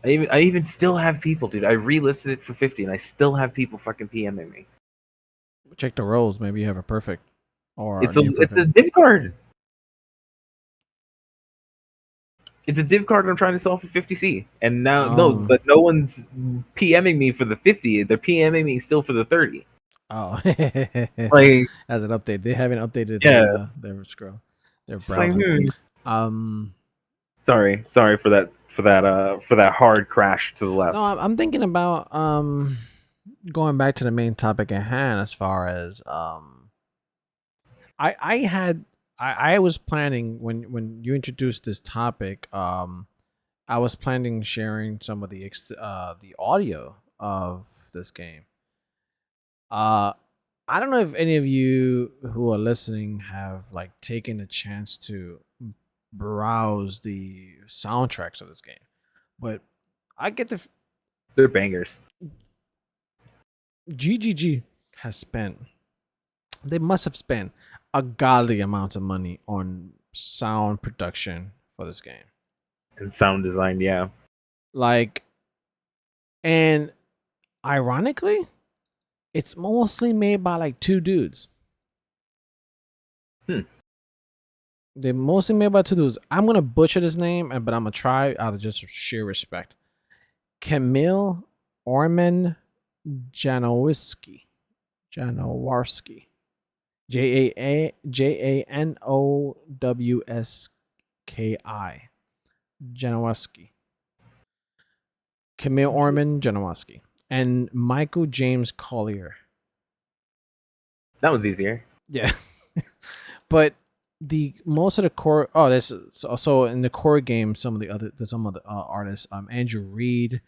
I even still have people, dude. I relisted it for 50, and I still have people fucking PMing me. Check the rolls. Maybe you have a perfect or It's a it's a div card. It's a div card I'm trying to sell for 50C, and now but no one's PMing me for the 50. They're PMing me still for the 30. Oh, Like as an update, they haven't updated their scroll, their browser. Like, sorry for that hard crash to the left. No, I'm thinking about going back to the main topic at hand as far as I was planning when you introduced this topic, I was planning sharing some of the audio of this game. I don't know if any of you who are listening have like taken a chance to browse the soundtracks of this game, but I get the They're bangers. GGG has spent. They must have spent a godly amount of money on sound production for this game And sound design, yeah. like, and ironically, it's mostly made by like 2 dudes. They're mostly made by two dudes. I'm gonna butcher this name, but I'm gonna try out of just sheer respect. Camille Orman Janowarski. Janowarski. Janowski. Janowarski. Camille Orman Janowarski. And Michael James Collier. That was easier. Yeah. But the most of the core this is also in the core game, some of the artists, Andrew Reed,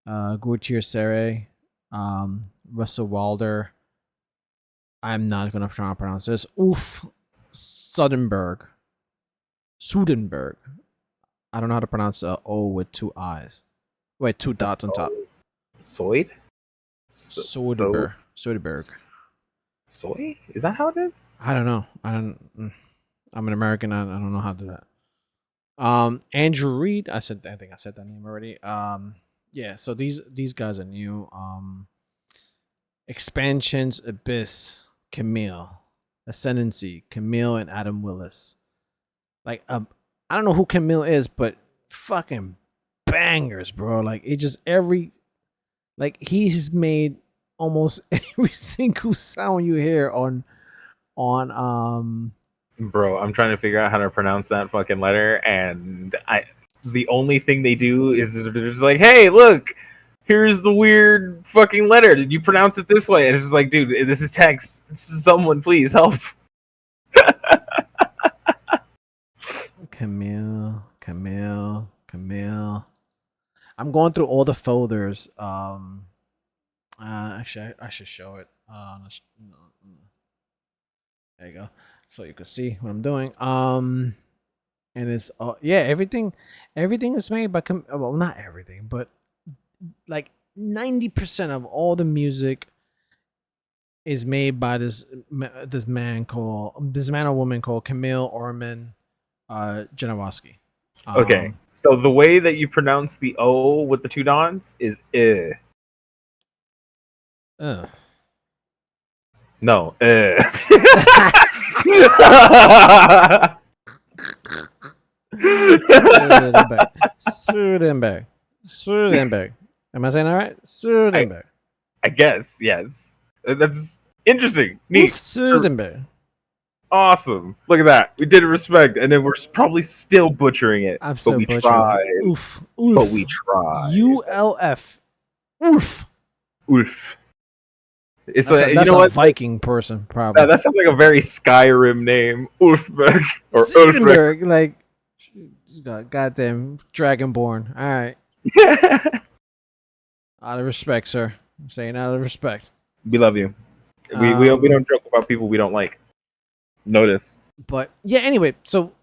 Gautier Serre, Russell Walder. I'm not gonna try to pronounce this. Ulf Sudenberg. I don't know how to pronounce O with two I's. Wait, two dots on top. Soyd? Soderberg. Soy? Is that how it is? I don't know. I'm an American. I don't know how to do that. Andrew Reed. I think I said that name already. Yeah. So these guys are new. Expansions: Abyss, Camille, Ascendancy, Camille and Adam Willis. Like, I don't know who Camille is, but fucking bangers, bro. Like, it just he's made almost every single sound you hear on Bro, I'm trying to figure out how to pronounce that fucking letter, and the only thing they do is they're just like, hey, look, here's the weird fucking letter. Did you pronounce it this way? And it's just like, dude, this is text. Someone please help. Camille. I'm going through all the folders. Actually, I should show it. There you go, so you can see what I'm doing. And it's everything is made by well, not everything, but like 90% of all the music is made by this man or woman called Camille Orman Janowarski. Okay, so the way that you pronounce the O with the two dots is No. Sudenberg. Am I saying that right? Sudenberg. I guess, yes. That's interesting. Neat. Sudenberg. Awesome. Look at that. We did it respect, and then we're probably still butchering it. I'm still but we tried. Oof. But we tried. ULF. Oof. It's that's you know a what? Viking person, probably. That sounds like a very Skyrim name. Ulfberg. Or Ulfberg. Like, goddamn Dragonborn. All right. Out of respect, sir. I'm saying out of respect. We love you. We don't joke about people we don't like. Notice. But yeah, anyway, so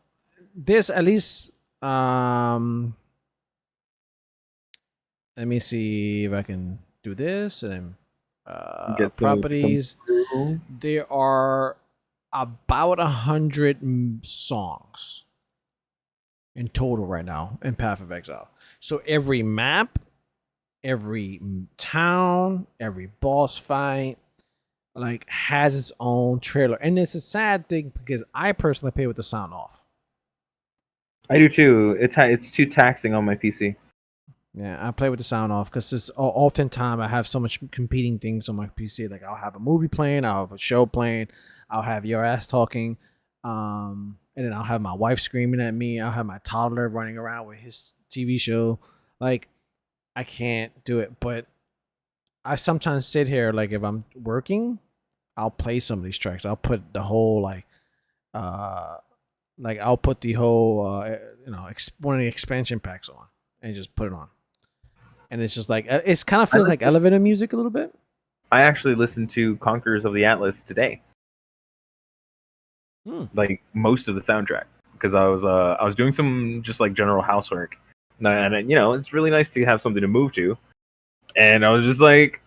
there's at least let me see if I can do this and then get properties. There are about 100 songs in total right now in Path of Exile. So every map, every town, every boss fight, like, has its own trailer, and it's a sad thing because I personally play with the sound off. I do too. It's too taxing on my PC. Yeah, I play with the sound off because it's oftentimes I have so much competing things on my PC. Like, I'll have a movie playing, I'll have a show playing, I'll have your ass talking, and then I'll have my wife screaming at me. I'll have my toddler running around with his TV show. Like, I can't do it, but I sometimes sit here, like, if I'm working, I'll play some of these tracks. I'll put the whole I'll put the whole one of the expansion packs on and just put it on, and it's just like it's kind of feels like elevator music a little bit. I actually listened to Conquerors of the Atlas today, like most of the soundtrack, because I was doing some just like general housework, and it's really nice to have something to move to, and I was just like,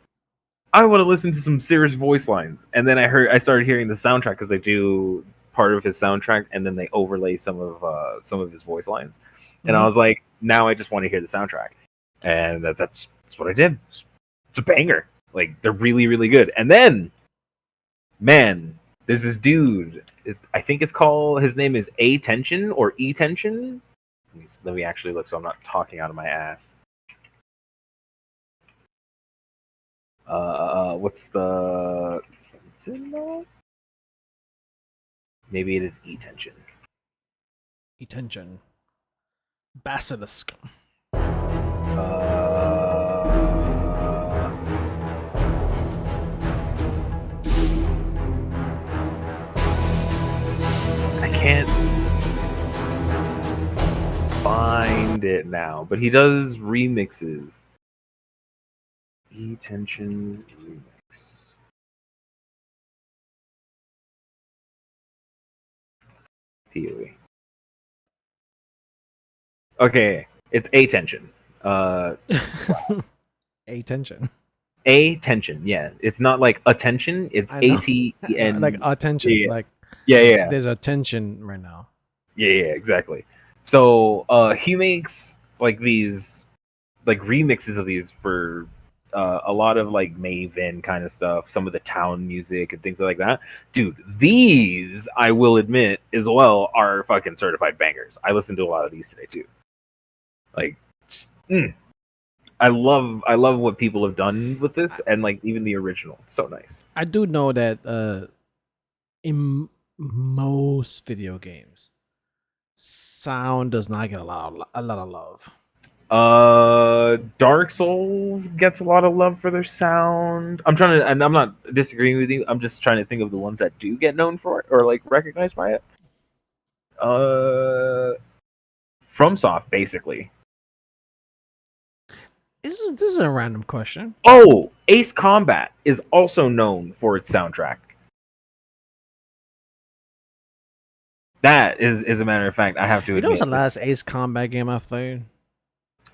I want to listen to some serious voice lines. And then I started hearing the soundtrack, because they do part of his soundtrack and then they overlay some of his voice lines. And I was like, now I just want to hear the soundtrack. And that's what I did. It's a banger. Like, they're really, really good. And then, man, There's this dude. I think it's called. His name is A Tension or E Tension. Let me actually look, so I'm not talking out of my ass. What's the Sentinel? Maybe it is E Tension. Attention. Basilisk. I can't find it now, but he does remixes. E Tension remix. POE. Okay, it's A Tension. Attention. A Tension, yeah. It's not like attention, it's I know. ATN. Like attention. Yeah. Like Yeah. there's attention right now. Yeah, exactly. So he makes like these like remixes of these for a lot of like Maven kind of stuff, some of the town music and things like that. Dude, these I will admit as well are fucking certified bangers. I listened to a lot of these today too. Like, I love what people have done with this, and like even the original. It's so nice. I do know that in most video games, sound does not get a lot of love. Dark Souls gets a lot of love for their sound. I'm not disagreeing with you. I'm just trying to think of the ones that do get known for it or like recognized by it. FromSoft, basically. This is a random question. Oh, Ace Combat is also known for its soundtrack. That is a matter of fact. I have to You admit. know what's the last Ace Combat game I played?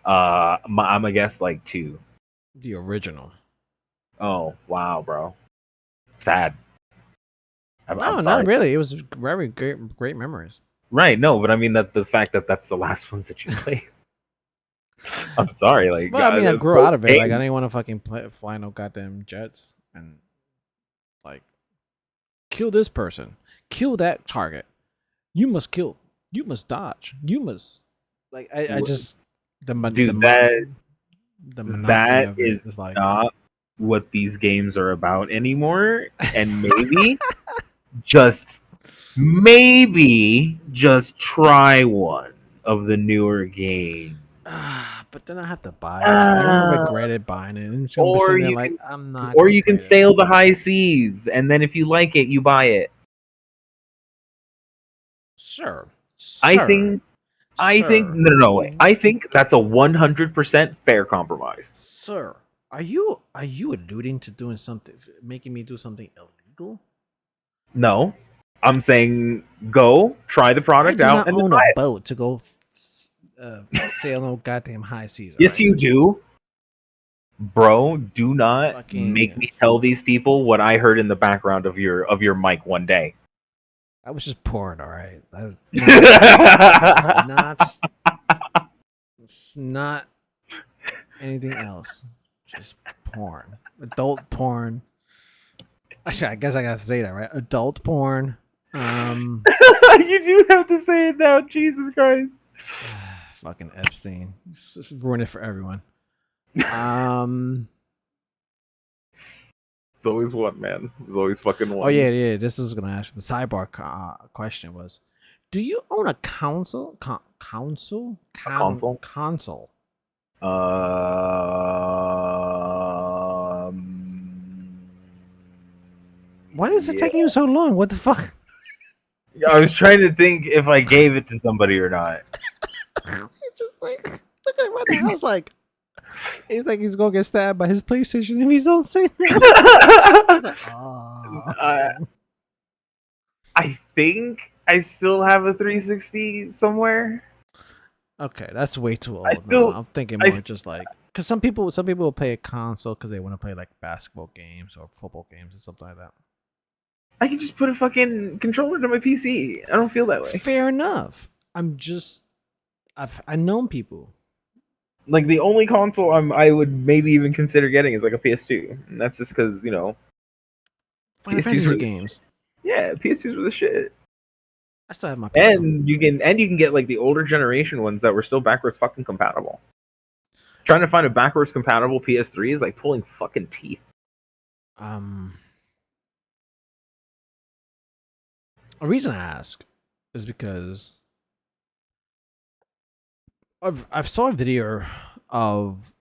I'm a guess like 2. The original. Oh wow, bro. Sad. I'm No, sorry. not really. It was very great memories. Right, no, but I mean that the fact that that's the last ones that you play. I'm sorry, like. Well, I mean, I grew out of it. game. Like, I didn't want to fucking fly no goddamn jets and like kill this person, kill that target. You must kill. You must dodge. You must like. I just the Dude, the that of it is like not what these games are about anymore, and maybe just try one of the newer games. but then I have to buy it. I'm gonna regret it buying it. And it's gonna be Or sitting there you like can- I'm not. Or gonna you can play this. sail the high seas, and then if you like it, you buy it. Sure. I Sir. think Sir. no way. I think that's a 100% fair compromise. Sir, are you alluding to doing something, making me do something illegal? No, I'm saying go try the I product do out not and then own buy a it. boat to go sail no goddamn high seas. Yes, alright? you do, bro. Do not Fucking- make me tell these people what I heard in the background of your mic one day. I was just porn, all right. That was it's not anything else. Just porn, adult porn. Actually, I guess I gotta say that, right? Adult porn. You do have to say it now, Jesus Christ. Fucking Epstein, just ruin it for everyone. It's always one, man. It's always fucking one. Oh yeah. This was gonna ask the sidebar question was, do you own a console? Console? console? Console. Why is it taking you so long? What the fuck? I was trying to think if I gave it to somebody or not. It's just like look at him right now. I was like, he's like he's gonna get stabbed by his PlayStation if he don't say that. I was like, oh. I think I still have a 360 somewhere. Okay, that's way too old. still- I'm thinking more just like because some people will play a console because they want to play like basketball games or football games or something like that. I can just put a fucking controller to my PC. I don't feel that way. Fair enough. I've known people. Like the only console I would maybe even consider getting is like a PS2, and that's just because Final PSU's Fantasy really- games. Yeah, PS2s were the shit. I still have my PS2. And you can get like the older generation ones that were still backwards fucking compatible. Trying to find a backwards compatible PS3 is like pulling fucking teeth. A reason I ask is because I've saw a video of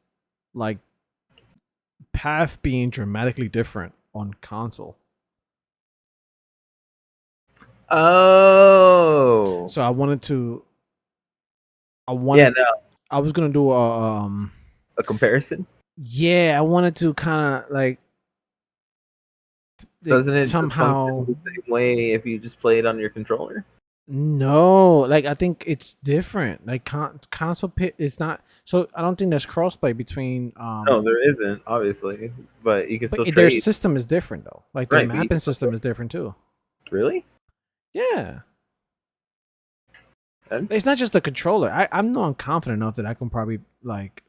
like path being dramatically different on console. Oh. So I wanted Yeah, no. I was gonna do A comparison? yeah, I wanted to kind of like Doesn't it somehow just function the same way if you just play it on your controller? no, like I think it's different. Like console pit, it's not. So I don't think there's crossplay between. No, there isn't, obviously. But you can still But their trade. system is different though. Like their Right, but you mapping can still system is different too. Really? Yeah, That's... it's not just the controller. I'm not confident enough that I can probably like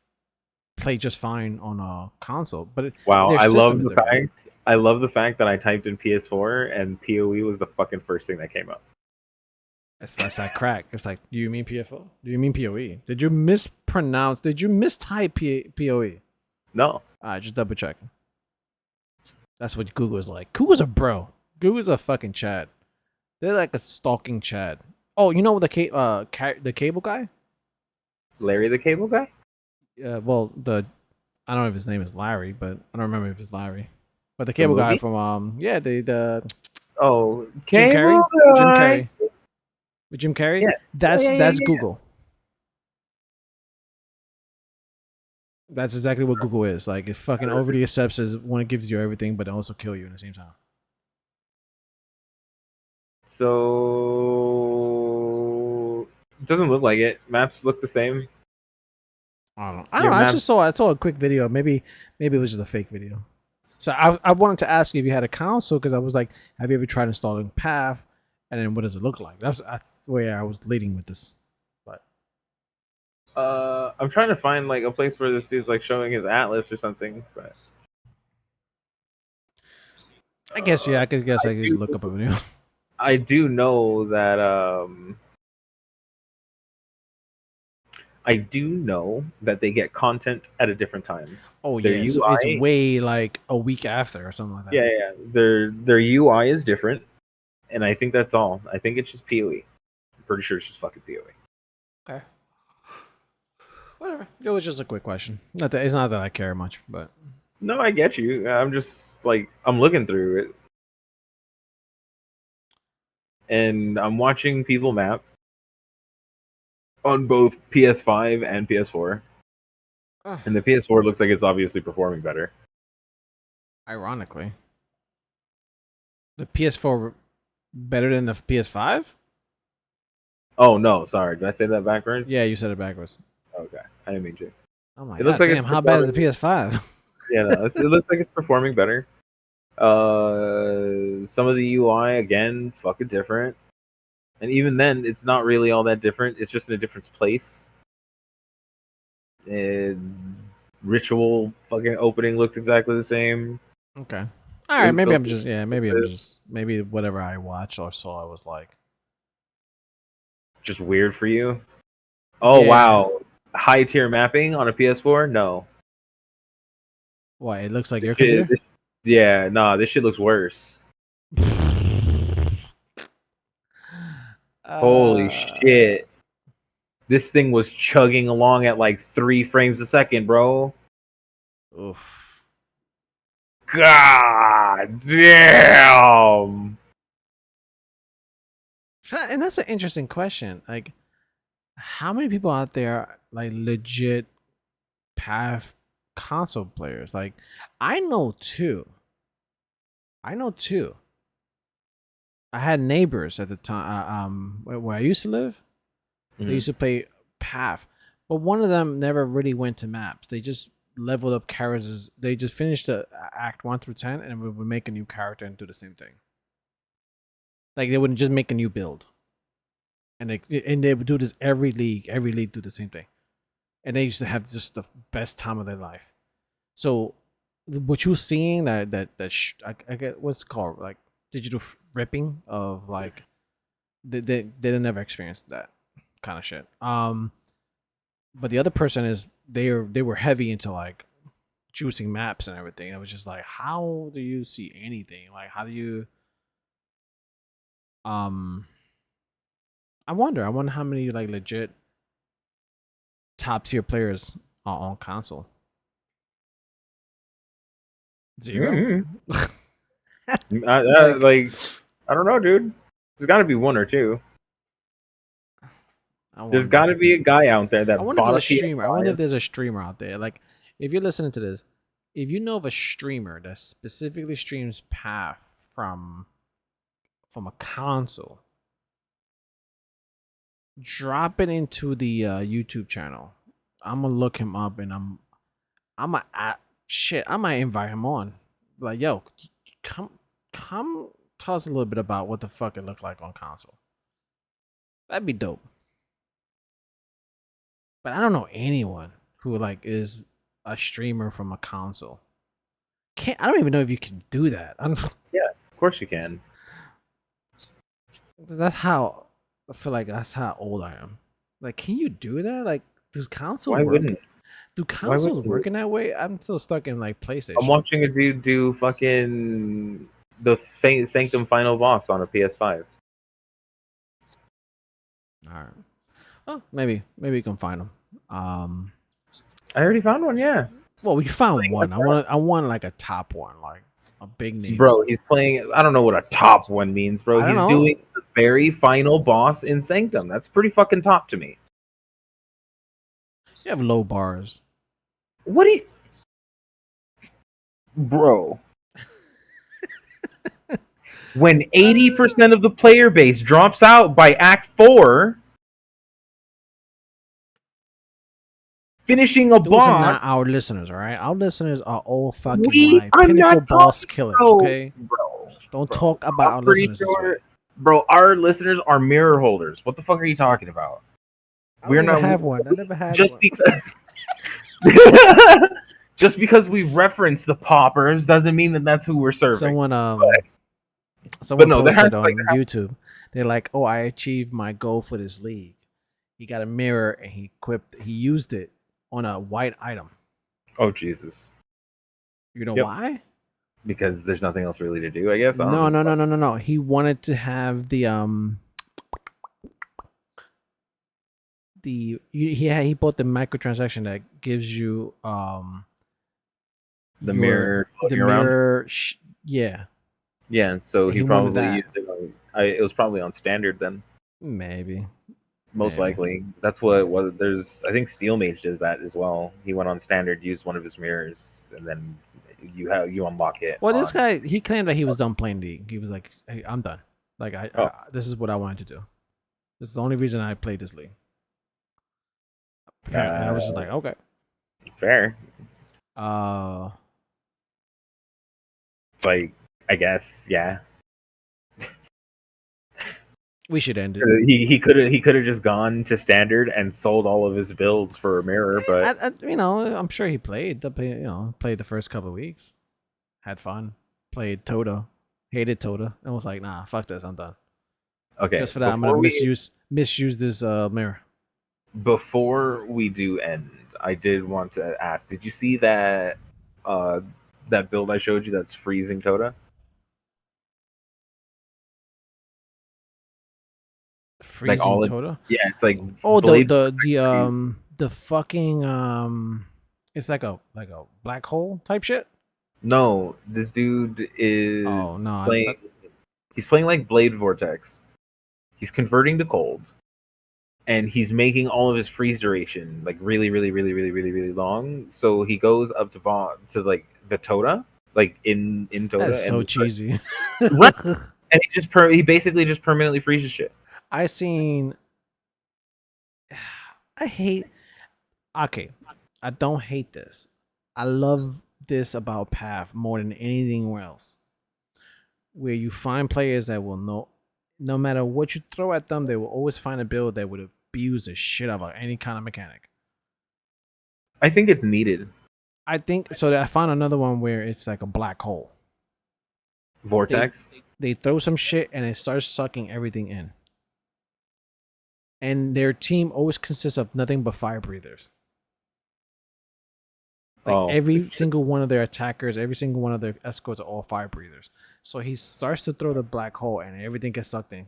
play just fine on a console. But Wow, their I system love is the different. fact. I love the fact that I typed in PS4 and PoE was the fucking first thing that came up. That's that crack. It's like, do you mean PFO? Do you mean PoE? Did you mispronounce? Did you mistype PoE? No. Just double checking. That's what Google is like. Google's a bro. Google's a fucking Chad. They're like a stalking Chad. Oh, you know the the cable guy? Larry the Cable Guy? Well, I don't know if his name is Larry, but I don't remember if it's Larry. But the The cable guy movie? from the Oh, Jim Carrey. Cable Jim Guy. Carrey. With Jim Carrey? Yeah. That's Yeah. Google. That's exactly what Google is. Like it fucking overly accepts as one, it gives you everything, but also kill you at the same time. So it doesn't look like it. Maps look the same. I don't know. Your I map- just saw a quick video. Maybe it was just a fake video. So I wanted to ask you if you had a console because I was like, have you ever tried installing Path? And then what does it look like? That's where I was leading with this. But I'm trying to find like a place where this dude's like showing his atlas or something, but I guess I could just look up a video. I do know that they get content at a different time. Oh Their yeah, so UI it's way like a week after or something like that. Yeah. Their UI is different, and I think that's all. I think it's just PoE. I'm pretty sure it's just fucking PoE. Okay. Whatever. It was just a quick question. It's not that I care much, but No, I get you. I'm just like I'm looking through it, and I'm watching people map on both PS5 and PS4. And the PS4 looks like it's obviously performing better. Ironically, the PS4 better than the PS5? Oh no, sorry. Did I say that backwards? Yeah, you said it backwards. Okay, I didn't mean to. Oh my It looks god! like Damn, it's how bad is the performing- PS5? Yeah, no, it looks like it's performing better. Some of the UI again, fucking different. And even then, it's not really all that different. It's just in a different place. And ritual fucking opening looks exactly the same. Okay. All right. Maybe I'm filters. just maybe whatever I watched or saw, I was like, Just weird for you. Oh Yeah. wow, high tier mapping on a PS4? No. what? It looks like your Shit- computer. yeah, nah, this shit looks worse. Holy shit. This thing was chugging along at like 3 frames a second, bro. Oof. God damn. And that's an interesting question. Like, how many people out there are, like legit path console players? Like, I know two. I had neighbors at the time, where I used to live. They used to play Path, but one of them never really went to maps. They just leveled up characters. They just finished the act 1 through 10, and would make a new character and do the same thing. Like they would just make a new build, and they would do this every league. Every league do the same thing, and they used to have just the best time of their life. So, what you're seeing I get what's it called like digital ripping of like they never experienced that kind of shit. But the other person is they were heavy into like juicing maps and everything. It was just like, how do you see anything? Like, how do you? I wonder how many like legit top tier players are on console. 0. Like, I don't know, dude. There's got to be one or two. There's got to be a guy out there that I wonder if bought there's a a streamer. I wonder if PS5. there's a streamer out there. Like, if you're listening to this, if you know of a streamer that specifically streams Path from a console, drop it into the YouTube channel. I'm gonna look him up, and I'm gonna I might invite him on. Like, yo, come tell us a little bit about what the fuck it looked like on console. That'd be dope. But I don't know anyone who like is a streamer from a console. I don't even know if you can do that. I don't. Yeah, of course you can. That's how I feel like that's how old I am. Like, can you do that? Like, do consoles Why work? wouldn't? Do consoles wouldn't you? work in that way? I'm still stuck in like PlayStation. I'm watching a dude do fucking the Sanctum final boss on a PS5. All right. Oh, maybe you can find them. I already found one. Yeah, Well, we found one. I want like a top one, like a big name. bro. He's playing. I don't know what a top one means, bro. I don't He's know. doing the very final boss in Sanctum. That's pretty fucking top to me. You have low bars. What do you, bro? When 80% of the player base drops out by Act 4, finishing a Those boss. are not our listeners, all right? Our listeners are all fucking We like are pinnacle not boss talking, killers, bro. okay? Bro, Don't bro. talk about our I'm pretty listeners this way. sure, bro. Our listeners are mirror holders. What the fuck are you talking about? I We're don't even not have one. I never had just one. because. Just because we reference the poppers doesn't mean that that's who we're serving. Someone no, there posted has- on like, YouTube. They're like, "Oh, I achieved my goal for this league." He got a mirror and he used it on a white item. Oh Jesus! You know Yep. why? Because there's nothing else really to do, I guess. I No. don't know. He wanted to have the he bought the microtransaction that gives you The your- mirror. the floating around. mirror yeah, Yeah, so he He wanted probably that. used it. It was probably on standard then. maybe. Most Maybe. likely, that's what it was. I think Steel Mage did that as well. He went on standard, used one of his mirrors, and then you unlock it. Well, this on- guy, he claimed that he was done playing League. He was like, "Hey, I'm done. Like, this is what I wanted to do. This is the only reason I played this league." And I was just like, "Okay." fair. It's Like, I guess, yeah. we should end it. He could have just gone to standard and sold all of his builds for a mirror, but I'm sure he played played the first couple of weeks, had fun, played Toda, hated Toda, and was like, "Nah, fuck this, I'm done." okay. Just for that, I'm gonna misuse this mirror. Before we do end, I did want to ask: did you see that that build I showed you that's freezing Toda? Freezing all it- Toda. Yeah, it's like The blade- the fucking it's like a black hole type shit. No, this dude is Oh, no, I- playing. He's playing like Blade Vortex. He's converting to cold, and he's making all of his freeze duration like really, really, really, really, really, really long. So he goes up to like the Toda, like in Toda, That's so and cheesy. What? And he basically just permanently freezes shit. I seen. I hate. Okay, I don't hate this. I love this about Path more than anything else. Where you find players that will know, no matter what you throw at them, they will always find a build that would abuse the shit out of any kind of mechanic. I think it's needed. I think so. I found another one where it's like a black hole. Vortex. They throw some shit and it starts sucking everything in. And their team always consists of nothing but fire breathers. Like every single one of their attackers, every single one of their escorts are all fire breathers. So he starts to throw the black hole, and everything gets sucked in,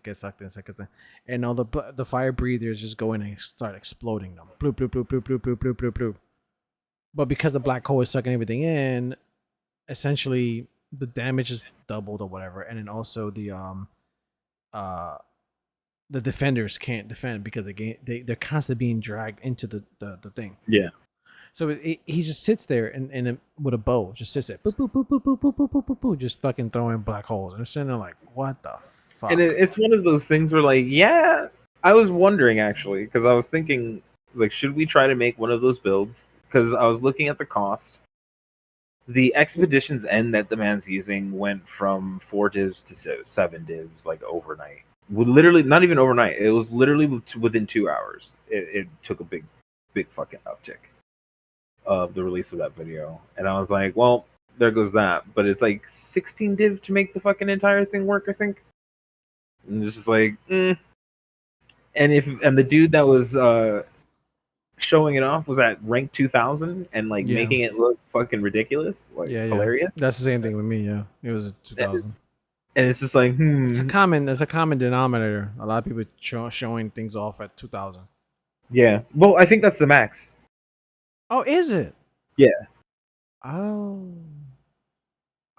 and all the fire breathers just go in and start exploding them. Bloop bloop bloop bloop bloop bloop bloop bloop bloop. But because the black hole is sucking everything in, essentially the damage is doubled or whatever, and then also the defenders can't defend because they're constantly being dragged into the thing. Yeah. So he just sits there and with a bow, just sits there, boop, boop, boop, boop, boop, boop, boop, boop, boop, boop, just fucking throwing black holes. And I'm sitting there like, what the fuck? And it's one of those things where, like, yeah, I was wondering actually, because I was thinking, like, should we try to make one of those builds? Because I was looking at the cost. The Expedition's End that the man's using went from 4 divs to 7 divs, like, overnight. Literally, not even overnight. It was literally within 2 hours. It took a big fucking uptick of the release of that video, and I was like, well, there goes that. But it's like 16 div to make the fucking entire thing work, I think. And it's just like, And the dude that was showing it off was at rank 2000 and like making it look fucking ridiculous, like hilarious. That's the same thing with me. Yeah, it was at 2000. And it's just like, It's a common denominator. A lot of people showing things off at 2000. Yeah, well, I think that's the max. Oh, is it? Yeah. Oh,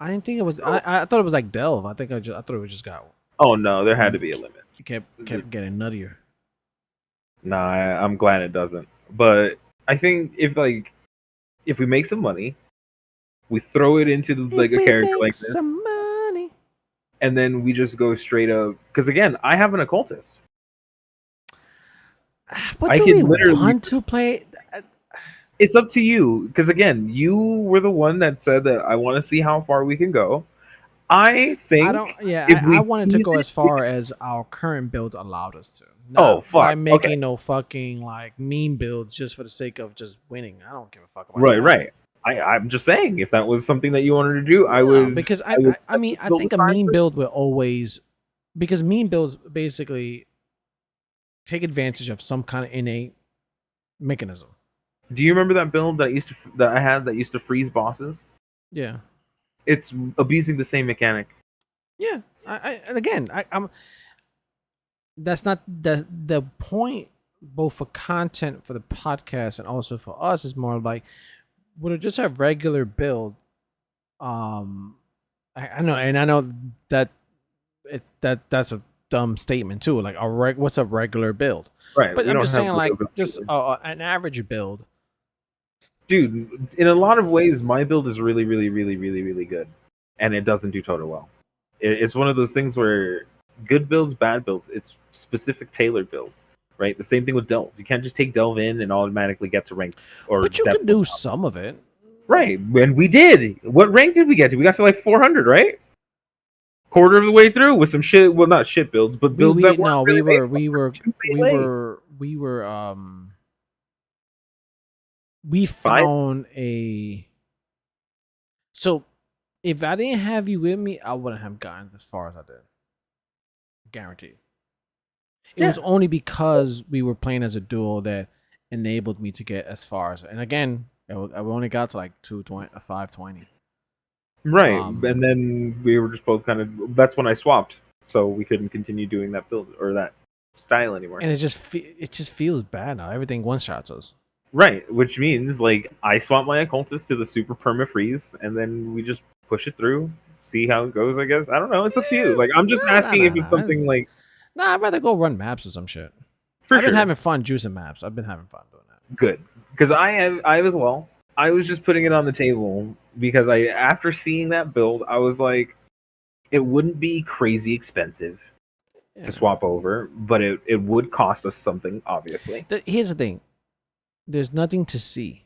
I didn't think it was. I thought it was like Delve. I thought it was just got. Oh no, there had to be a limit. It kept getting nuttier. Nah, I'm glad it doesn't. But I think if we make some money, we throw it into like a character like this, some money, and then we just go straight up. Because again, I have an occultist. But do we want to play? It's up to you, because again, you were the one that said that I want to see how far we can go. I think I wanted to go as far as our current build allowed us to. Not by making no fucking like meme builds just for the sake of just winning. I don't give a fuck about that. Right. I'm just saying, if that was something that you wanted to do, I would. Because I think a meme build will always, because meme builds basically take advantage of some kind of innate mechanism. Do you remember that build that I had that used to freeze bosses? Yeah, it's abusing the same mechanic. Yeah, I'm. That's not the point. Both for content for the podcast and also for us is more like would it just a regular build. I know that that's a dumb statement too. Like what's a regular build? Right, but I'm just saying like just an average build. Dude, in a lot of ways, my build is really, really, really, really, really good, and it doesn't do total well. It's one of those things where good builds, bad builds, it's specific tailored builds, right? The same thing with Delve. You can't just take Delve in and automatically get to rank. But you can do some of it, right? And we did. What rank did we get to? We got to like 400, right? Quarter of the way through with some shit. Well, not shit builds, but builds that we found a. So, if I didn't have you with me, I wouldn't have gotten as far as I did. Guaranteed. It was only because we were playing as a duo that enabled me to get as far as. And again, I only got to like 520. Right, and then we were just both kind of. That's when I swapped, so we couldn't continue doing that build or that style anymore. And it just feels bad now. Everything one shots us. Right, which means like I swap my occultist to the super perma freeze, and then we just push it through, see how it goes. I guess I don't know. It's up to you. Like I'm just asking if it's something like. Nah, I'd rather go run maps or some shit. I've been having fun juicing maps. I've been having fun doing that. Good, because I have as well. I was just putting it on the table because after seeing that build, I was like, it wouldn't be crazy expensive to swap over, but it would cost us something, obviously. Here's the thing. There's nothing to see.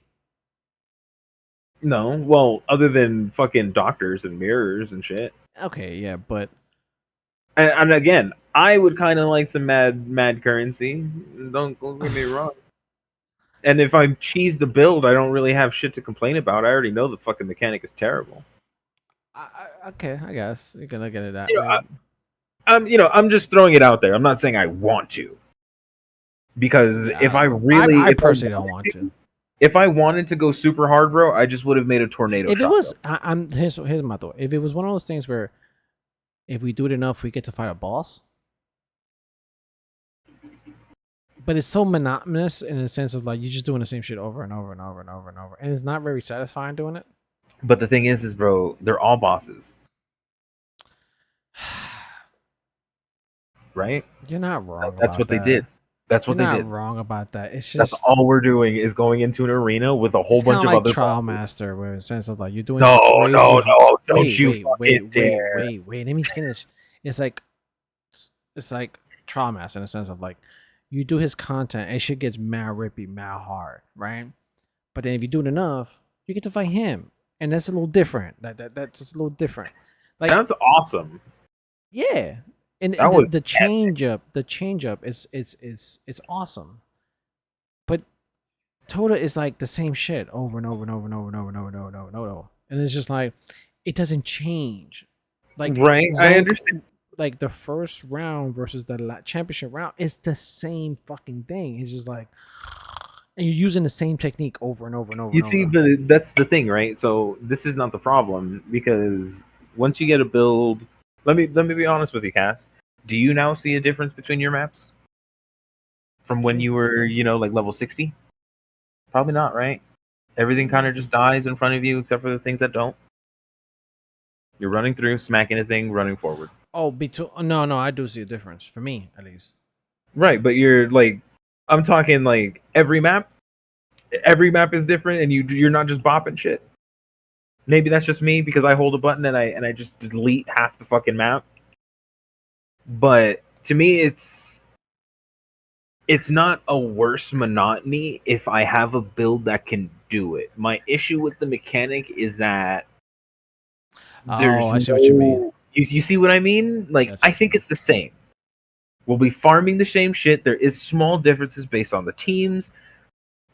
No, well, other than fucking doctors and mirrors and shit. Okay, yeah, but... And again, I would kind of like some mad currency. Don't get me wrong. And if I cheese the build, I don't really have shit to complain about. I already know the fucking mechanic is terrible. Okay, I guess you can look at it that You know, way. I'm just throwing it out there. I'm not saying I want to, because if I really, I if I personally don't wanted want to. if I wanted to go super hard, bro, I just would have made a tornado If it shot. was, I'm here's my thought. If it was one of those things where, if we do it enough, we get to fight a boss. But it's so monotonous in the sense of like you're just doing the same shit over and over and over and over and over, and it's not very satisfying doing it. But the thing is, bro, they're all bosses, right? You're not wrong. That's about what they that. did. That's what You're they not did. wrong about that. It's That's just all we're doing is going into an arena with a whole it's bunch kind of of like other Trial bosses. Master, where in the sense of like you're doing No, crazy no, hard. no! Don't Wait, you wait, fucking wait, dare! wait. Let me finish. It's like Trial Master in the sense of like you do his content, and shit gets mad rippy, mad hard, right? But then if you do it enough, you get to fight him, and that's a little different. That's just a little different. Like That's awesome. yeah, and That was the change up, it's awesome. But Toda is like the same shit over and over and over and over and over and over and over and over and over, and it's just like it doesn't change. Like right. I rank- understand. Like the first round versus the championship round, it's the same fucking thing. It's just like, and you're using the same technique over and over and over. You and see, over. but that's the thing, right? So this is not the problem, because once you get a build, let me be honest with you, Cass. Do you now see a difference between your maps from when you were, like level 60? Probably not, right? Everything kind of just dies in front of you, except for the things that don't. You're running through, smacking a thing, running forward. Oh, no, I do see a difference for me at least. Right, but you're like, I'm talking like every map. Every map is different, and you're not just bopping shit. Maybe that's just me because I hold a button and I just delete half the fucking map. But to me, it's not a worse monotony if I have a build that can do it. My issue with the mechanic is that there's I see what you mean. You see what I mean? Like, That's I think it's the same. We'll be farming the same shit. There is small differences based on the teams.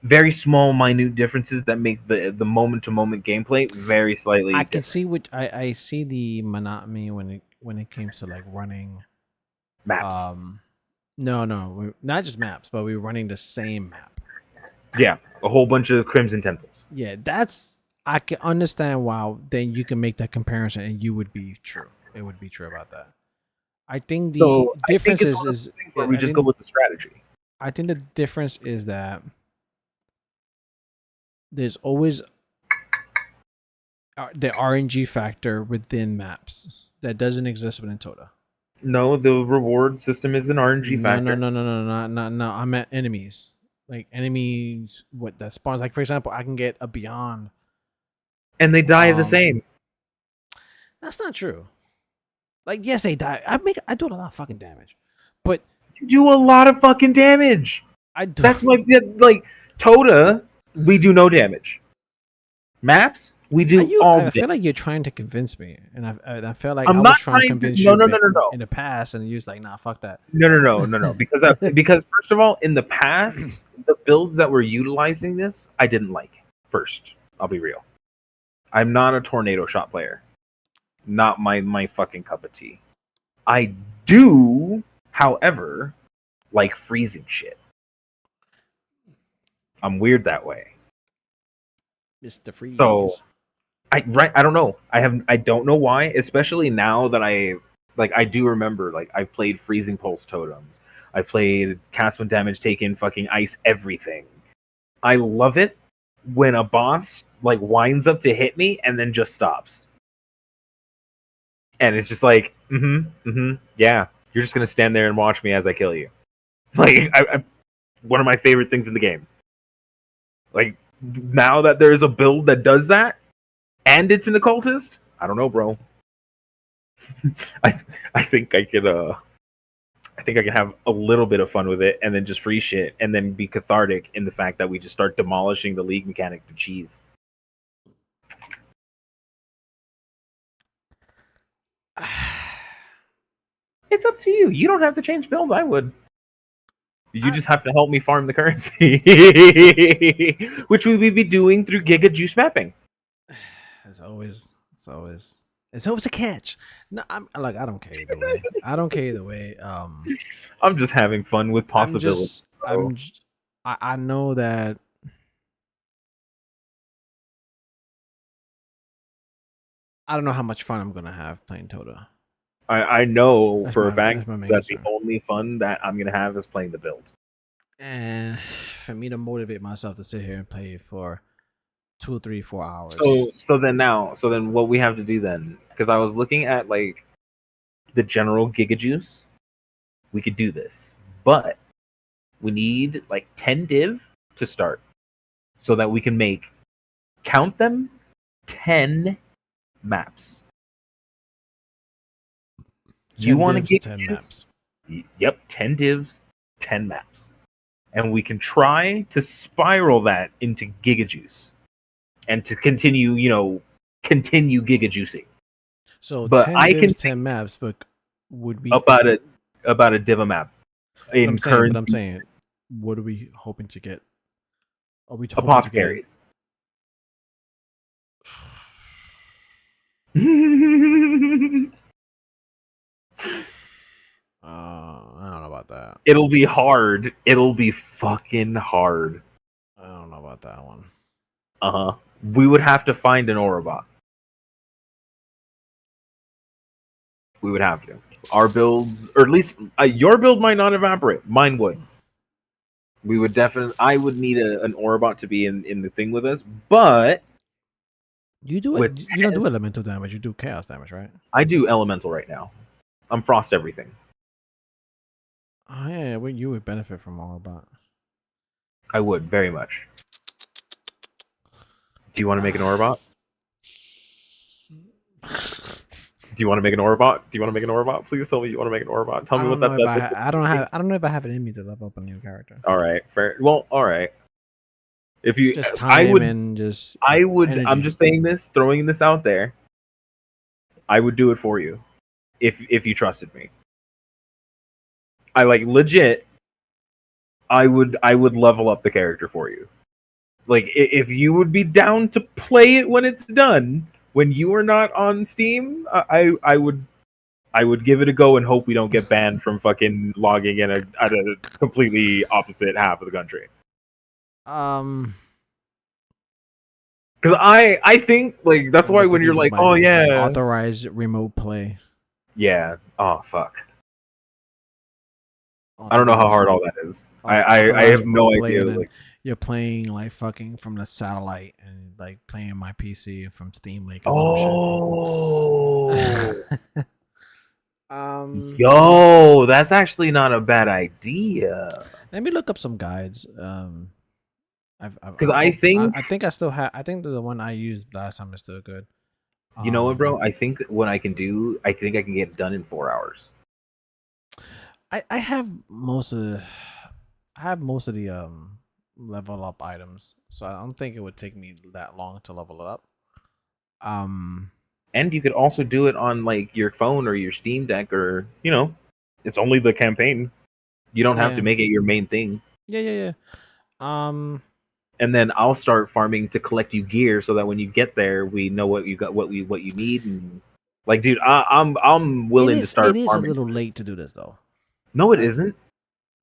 Very small, minute differences that make the moment to moment gameplay very slightly. I can see what I see the monotony when it came to like running maps. No, not just maps, but we're running the same map. Yeah, a whole bunch of Crimson Temples. Yeah, I can understand why. Then you can make that comparison, and you would be true. It would be true about that. I think the difference is where we just go with the strategy. I think the difference is that there's always the RNG factor within maps that doesn't exist within Toda. No, the reward system is an RNG factor. No. I'm at enemies. Like enemies, what that spawns. Like for example, I can get a Beyond, and they die the same. That's not true. Like yes, they die. I do a lot of fucking damage, but you do a lot of fucking damage. I do. That's my like Toda. We do no damage. Maps, we do all. I feel like you're trying to convince me, and I feel like I'm I not was trying to convince no, you. No. In the past, and you was like, "Nah, fuck that." No. Because first of all, in the past, the builds that were utilizing this, I didn't like. First, I'll be real. I'm not a tornado shot player. Not my fucking cup of tea. I do, however, like freezing shit. I'm weird that way. Mr. Freeze. So, I don't know. I don't know why. Especially now that I do remember. Like I played freezing pulse totems. I played cast when damage taken. Fucking ice everything. I love it when a boss like winds up to hit me and then just stops. And it's just like, yeah. You're just gonna stand there and watch me as I kill you. Like I one of my favorite things in the game. Like now that there's a build that does that, and it's an occultist, I don't know, bro. I think I could have a little bit of fun with it, and then just free shit, and then be cathartic in the fact that we just start demolishing the league mechanic to cheese. It's up to you. You don't have to change builds. I would. You just have to help me farm the currency, which we would be doing through Giga Juice mapping. It's always. It's always a catch. No, I'm like I don't care either way. I don't care either way. I'm just having fun with possibilities. I know that I don't know how much fun I'm gonna have playing Tota. I know That's for a fact that's my main that the concern. only fun that I'm gonna have is playing the build. And for me to motivate myself to sit here and play for 2, 3, 4 hours. So then what we have to do then? Because I was looking at like the general Giga Juice, we could do this, but we need like 10 div to start, so that we can make, count them, 10 maps. You 10 want to divs, get 10 maps? maps. Yep, 10 divs, 10 maps. And we can try to spiral that into Giga Juice and to continue, continue Giga Juicing. So But 10 I divs, can 10 maps, but would we about a div a map in But currency. I'm saying, what are we hoping to get? Are we hoping to get Apothecaries. I don't know about that. It'll be hard. It'll be fucking hard. I don't know about that one. Uh-huh. We would have to find an Orobot. We would have to. Our builds, or at least your build might not evaporate. Mine would. We would definitely. I would need an Orobot to be in the thing with us, but You do with it. You don't do elemental damage. You do chaos damage, right? I do elemental right now. I'm frost everything. Oh yeah, well, you would benefit from all about. I would very much. Do you want to make an Orobot? Do you want to make an Orobot? Do you want to make an Orobot? Please tell me you want to make an Orobot. Tell me what that does. I don't know if I have it in me to level up a new character. All right, fair. Well, all right. If you, Just time I would, and just. I would. energy. I'm just saying this, throwing this out there. I would do it for you, if you trusted me. I like legit. I would level up the character for you. Like if you would be down to play it when it's done, when you are not on Steam, I would give it a go and hope we don't get banned from fucking logging in at a completely opposite half of the country. Because I think like that's why when you're like, oh yeah, authorized remote play. Yeah. Oh fuck. I don't know how hard all that is. I have no idea. Like, you're playing like fucking from the satellite and like playing my PC from Steam Link. Oh. Some shit. Yo, that's actually not a bad idea. Let me look up some guides. Because I think I still have. I think the one I used last time is still good. You know what, bro? I think what I can do, I think I can get it done in 4 hours. I have most of the level up items, so I don't think it would take me that long to level it up. And you could also do it on like your phone or your Steam Deck, or it's only the campaign. You don't have to make it your main thing. Yeah. And then I'll start farming to collect you gear, so that when you get there, we know what you got, what you need, and like, dude, I'm willing to start. It is farming. a little late to do this though. No, it isn't.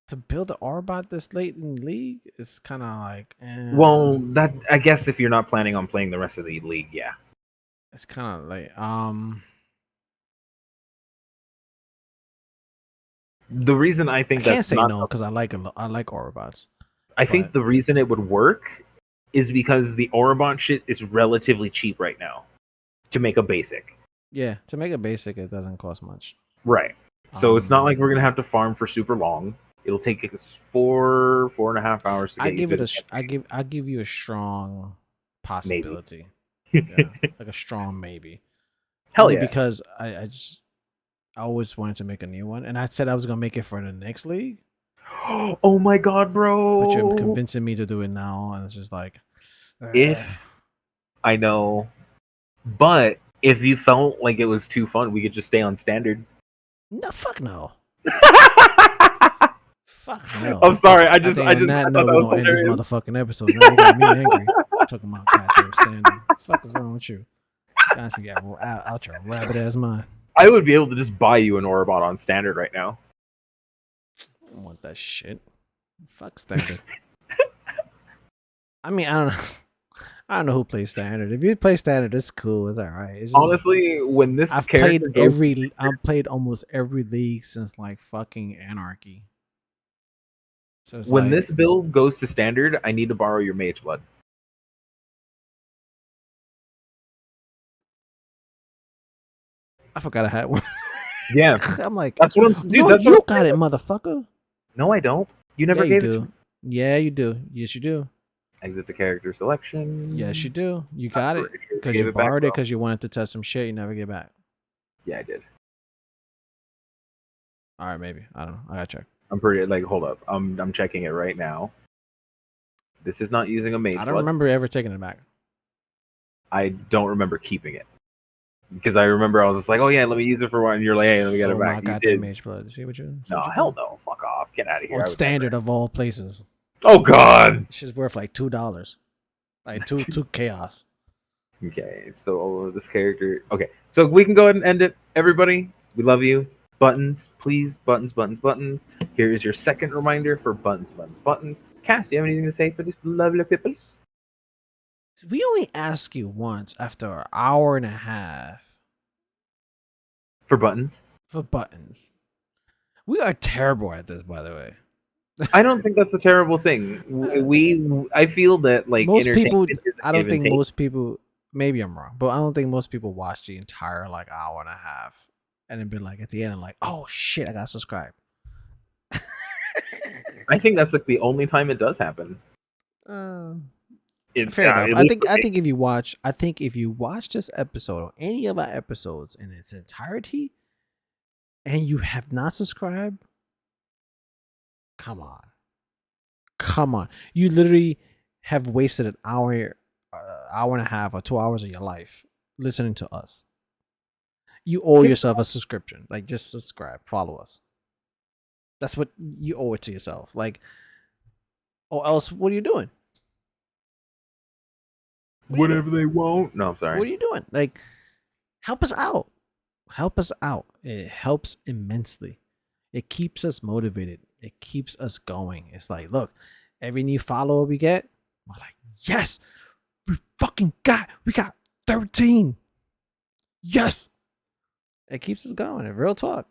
To build the Arbot this late in League, it's kind of like. Well, that I guess if you're not planning on playing the rest of the League, yeah. It's kind of late. The reason I think I can't that's say not no because I like Orobots. I think the reason it would work is because the Orobot shit is relatively cheap right now to make a basic. Yeah, to make a basic, it doesn't cost much. Right. So it's not like we're gonna have to farm for super long. It'll take us 4.5 hours to get. I give you a strong possibility. Like a strong maybe. Hell Only yeah! Because I always wanted to make a new one, and I said I was gonna make it for the next league. Oh my god, bro! But you're convincing me to do it now, and it's just like. If I know, but if you felt like it was too fun, we could just stay on standard. No, fuck no. Fuck no. I'm sorry. I thought that was end this motherfucking episode. Now you got me angry. Talking about goddamn standard. What the fuck is wrong with you? Guys, we got out your rabbit ass mind. I would be able to just buy you an Orbot on standard right now. I don't want that shit. Fuck standard. I mean, I don't know. I don't know who plays standard. If you play standard, it's cool. It's all right. It's just, Honestly, when this I've character I've played almost every league since like fucking Anarchy. So it's when like, this build goes to standard, I need to borrow your Mage Blood. I forgot I had one. Yeah, I'm like, that's what I'm. Dude, no, that's you what got it, motherfucker. No, I don't. You never Yeah, gave you it to do. me. Yeah, you do. Yes, you do. Exit the character selection. Yes, you do. You got it pretty sure because gave you it back, borrowed it though. because you wanted to test some shit. You never get back. Yeah, I did. All right, maybe. I don't know. I gotta check. I'm pretty like. Hold up. I'm checking it right now. This is not using a Mage I Blood. don't remember ever taking it back. I don't remember keeping it because I remember I was just like, oh yeah, let me use it for one. And you're like, hey, let me get it Sold my back. You goddamn did. Mage Blood. See what you? No, hell no. Fuck off. Get out of here. I On would standard never. of all places. Oh god. Shit's worth like $2. Like two chaos. Okay, so this character. Okay, so we can go ahead and end it. Everybody, we love you. Buttons, please. Buttons, buttons, buttons. Here is your second reminder for buttons, buttons, buttons. Cass, do you have anything to say for these lovely peoples? We only ask you once after an hour and a half For buttons? for buttons. We are terrible at this, by the way. I don't think that's a terrible thing. I feel that like Most people, entertainment is a I don't give and think take. most people. Maybe I'm wrong, but I don't think most people watch the entire like hour and a half and then be like at the end, like, oh shit, I got subscribed. I think that's like the only time it does happen. Fair enough. I think if you watch this episode or any of our episodes in its entirety, and you have not subscribed, come on, you literally have wasted an hour and a half or 2 hours of your life listening to us. You owe yourself a subscription. Like, just subscribe, follow us. That's what you owe it to yourself. Like, or else, what are you doing? Whatever they want. No, I'm sorry. What are you doing? Like, help us out. Help us out. It helps immensely. It keeps us motivated. It keeps us going. It's like, look, every new follower we get, we're like, yes, we got 13. Yes. It keeps us going. Real talk.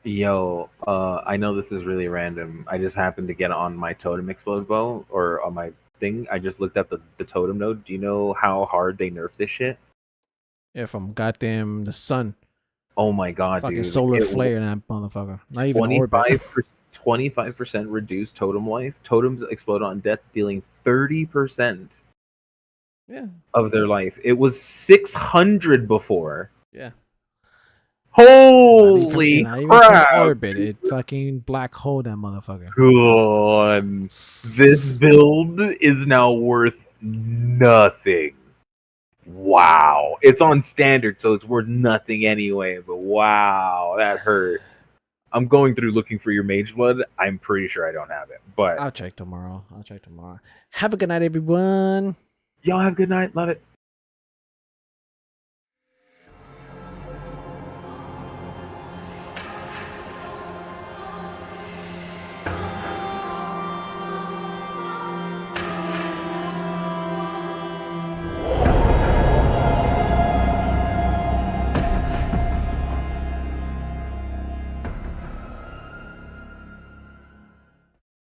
Yo, I know this is really random. I just happened to get on my Totem Explode Bow or on my thing. I just looked up the totem node. Do you know how hard they nerfed this shit? Yeah, from goddamn the sun. Oh my god, Fucking dude. solar flare in that motherfucker. Not even orbit. 25% reduced totem life. Totems explode on death, dealing 30% Yeah. of their life. It was 600 before. Yeah. Holy not even crap! from orbit. It fucking black hole that motherfucker. God. This build is now worth nothing. Wow. It's on standard, so it's worth nothing anyway, but wow, that hurt. I'm going through looking for your Mage Blood. I'm pretty sure I don't have it, but I'll check tomorrow. Have a good night, everyone. y'all have a good night. Love it.